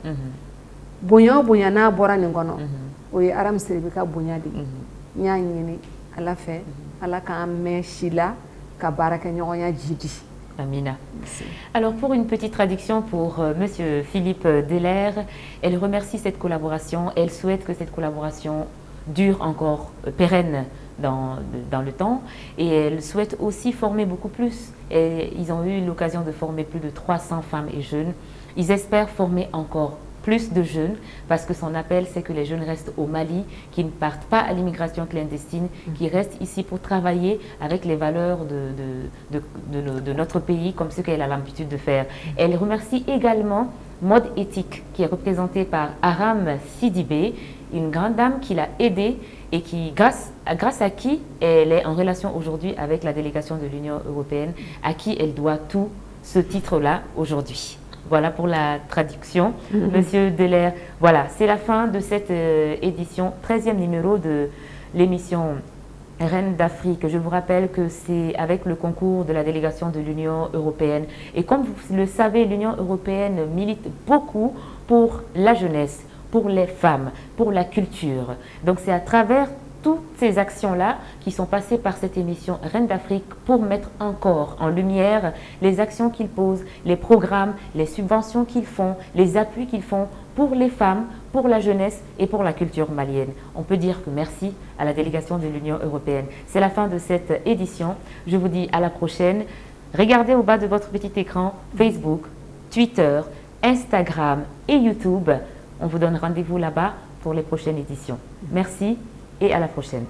bonya o bonya n'a bɔra nin kɔnɔ o ye Aram Sidibe ka bonya de n y'a ɲini Ala fɛ Ala k'an mɛn si la ka baarakɛɲɔgɔnya jidi. Amina. Alors pour une petite traduction pour Monsieur Philippe Delaire, elle remercie cette collaboration, elle souhaite que cette collaboration dure encore, pérenne dans le temps, et elle souhaite aussi former beaucoup plus. Et ils ont eu l'occasion de former plus de 300 femmes et jeunes. Ils espèrent former encore plus de jeunes, parce que son appel, c'est que les jeunes restent au Mali, qui ne partent pas à l'immigration clandestine, qui restent ici pour travailler avec les valeurs de notre pays, comme ce qu'elle a l'habitude de faire. Elle remercie également Mode Éthique, qui est représentée par Aram Sidibe, une grande dame qui l'a aidée et qui, grâce à qui elle est en relation aujourd'hui avec la délégation de l'Union européenne, à qui elle doit tout ce titre-là aujourd'hui. Voilà pour la traduction, Monsieur Delaire. Voilà, c'est la fin de cette édition, 13e numéro de l'émission Reine d'Afrique. Je vous rappelle que c'est avec le concours de la délégation de l'Union européenne. Et comme vous le savez, l'Union européenne milite beaucoup pour la jeunesse, pour les femmes, pour la culture. Donc c'est à travers toutes ces actions-là qui sont passées par cette émission Reine d'Afrique pour mettre encore en lumière les actions qu'ils posent, les programmes, les subventions qu'ils font, les appuis qu'ils font pour les femmes, pour la jeunesse et pour la culture malienne. On peut dire que merci à la délégation de l'Union européenne. C'est la fin de cette édition. Je vous dis à la prochaine. Regardez au bas de votre petit écran Facebook, Twitter, Instagram et YouTube. On vous donne rendez-vous là-bas pour les prochaines éditions. Merci et à la prochaine.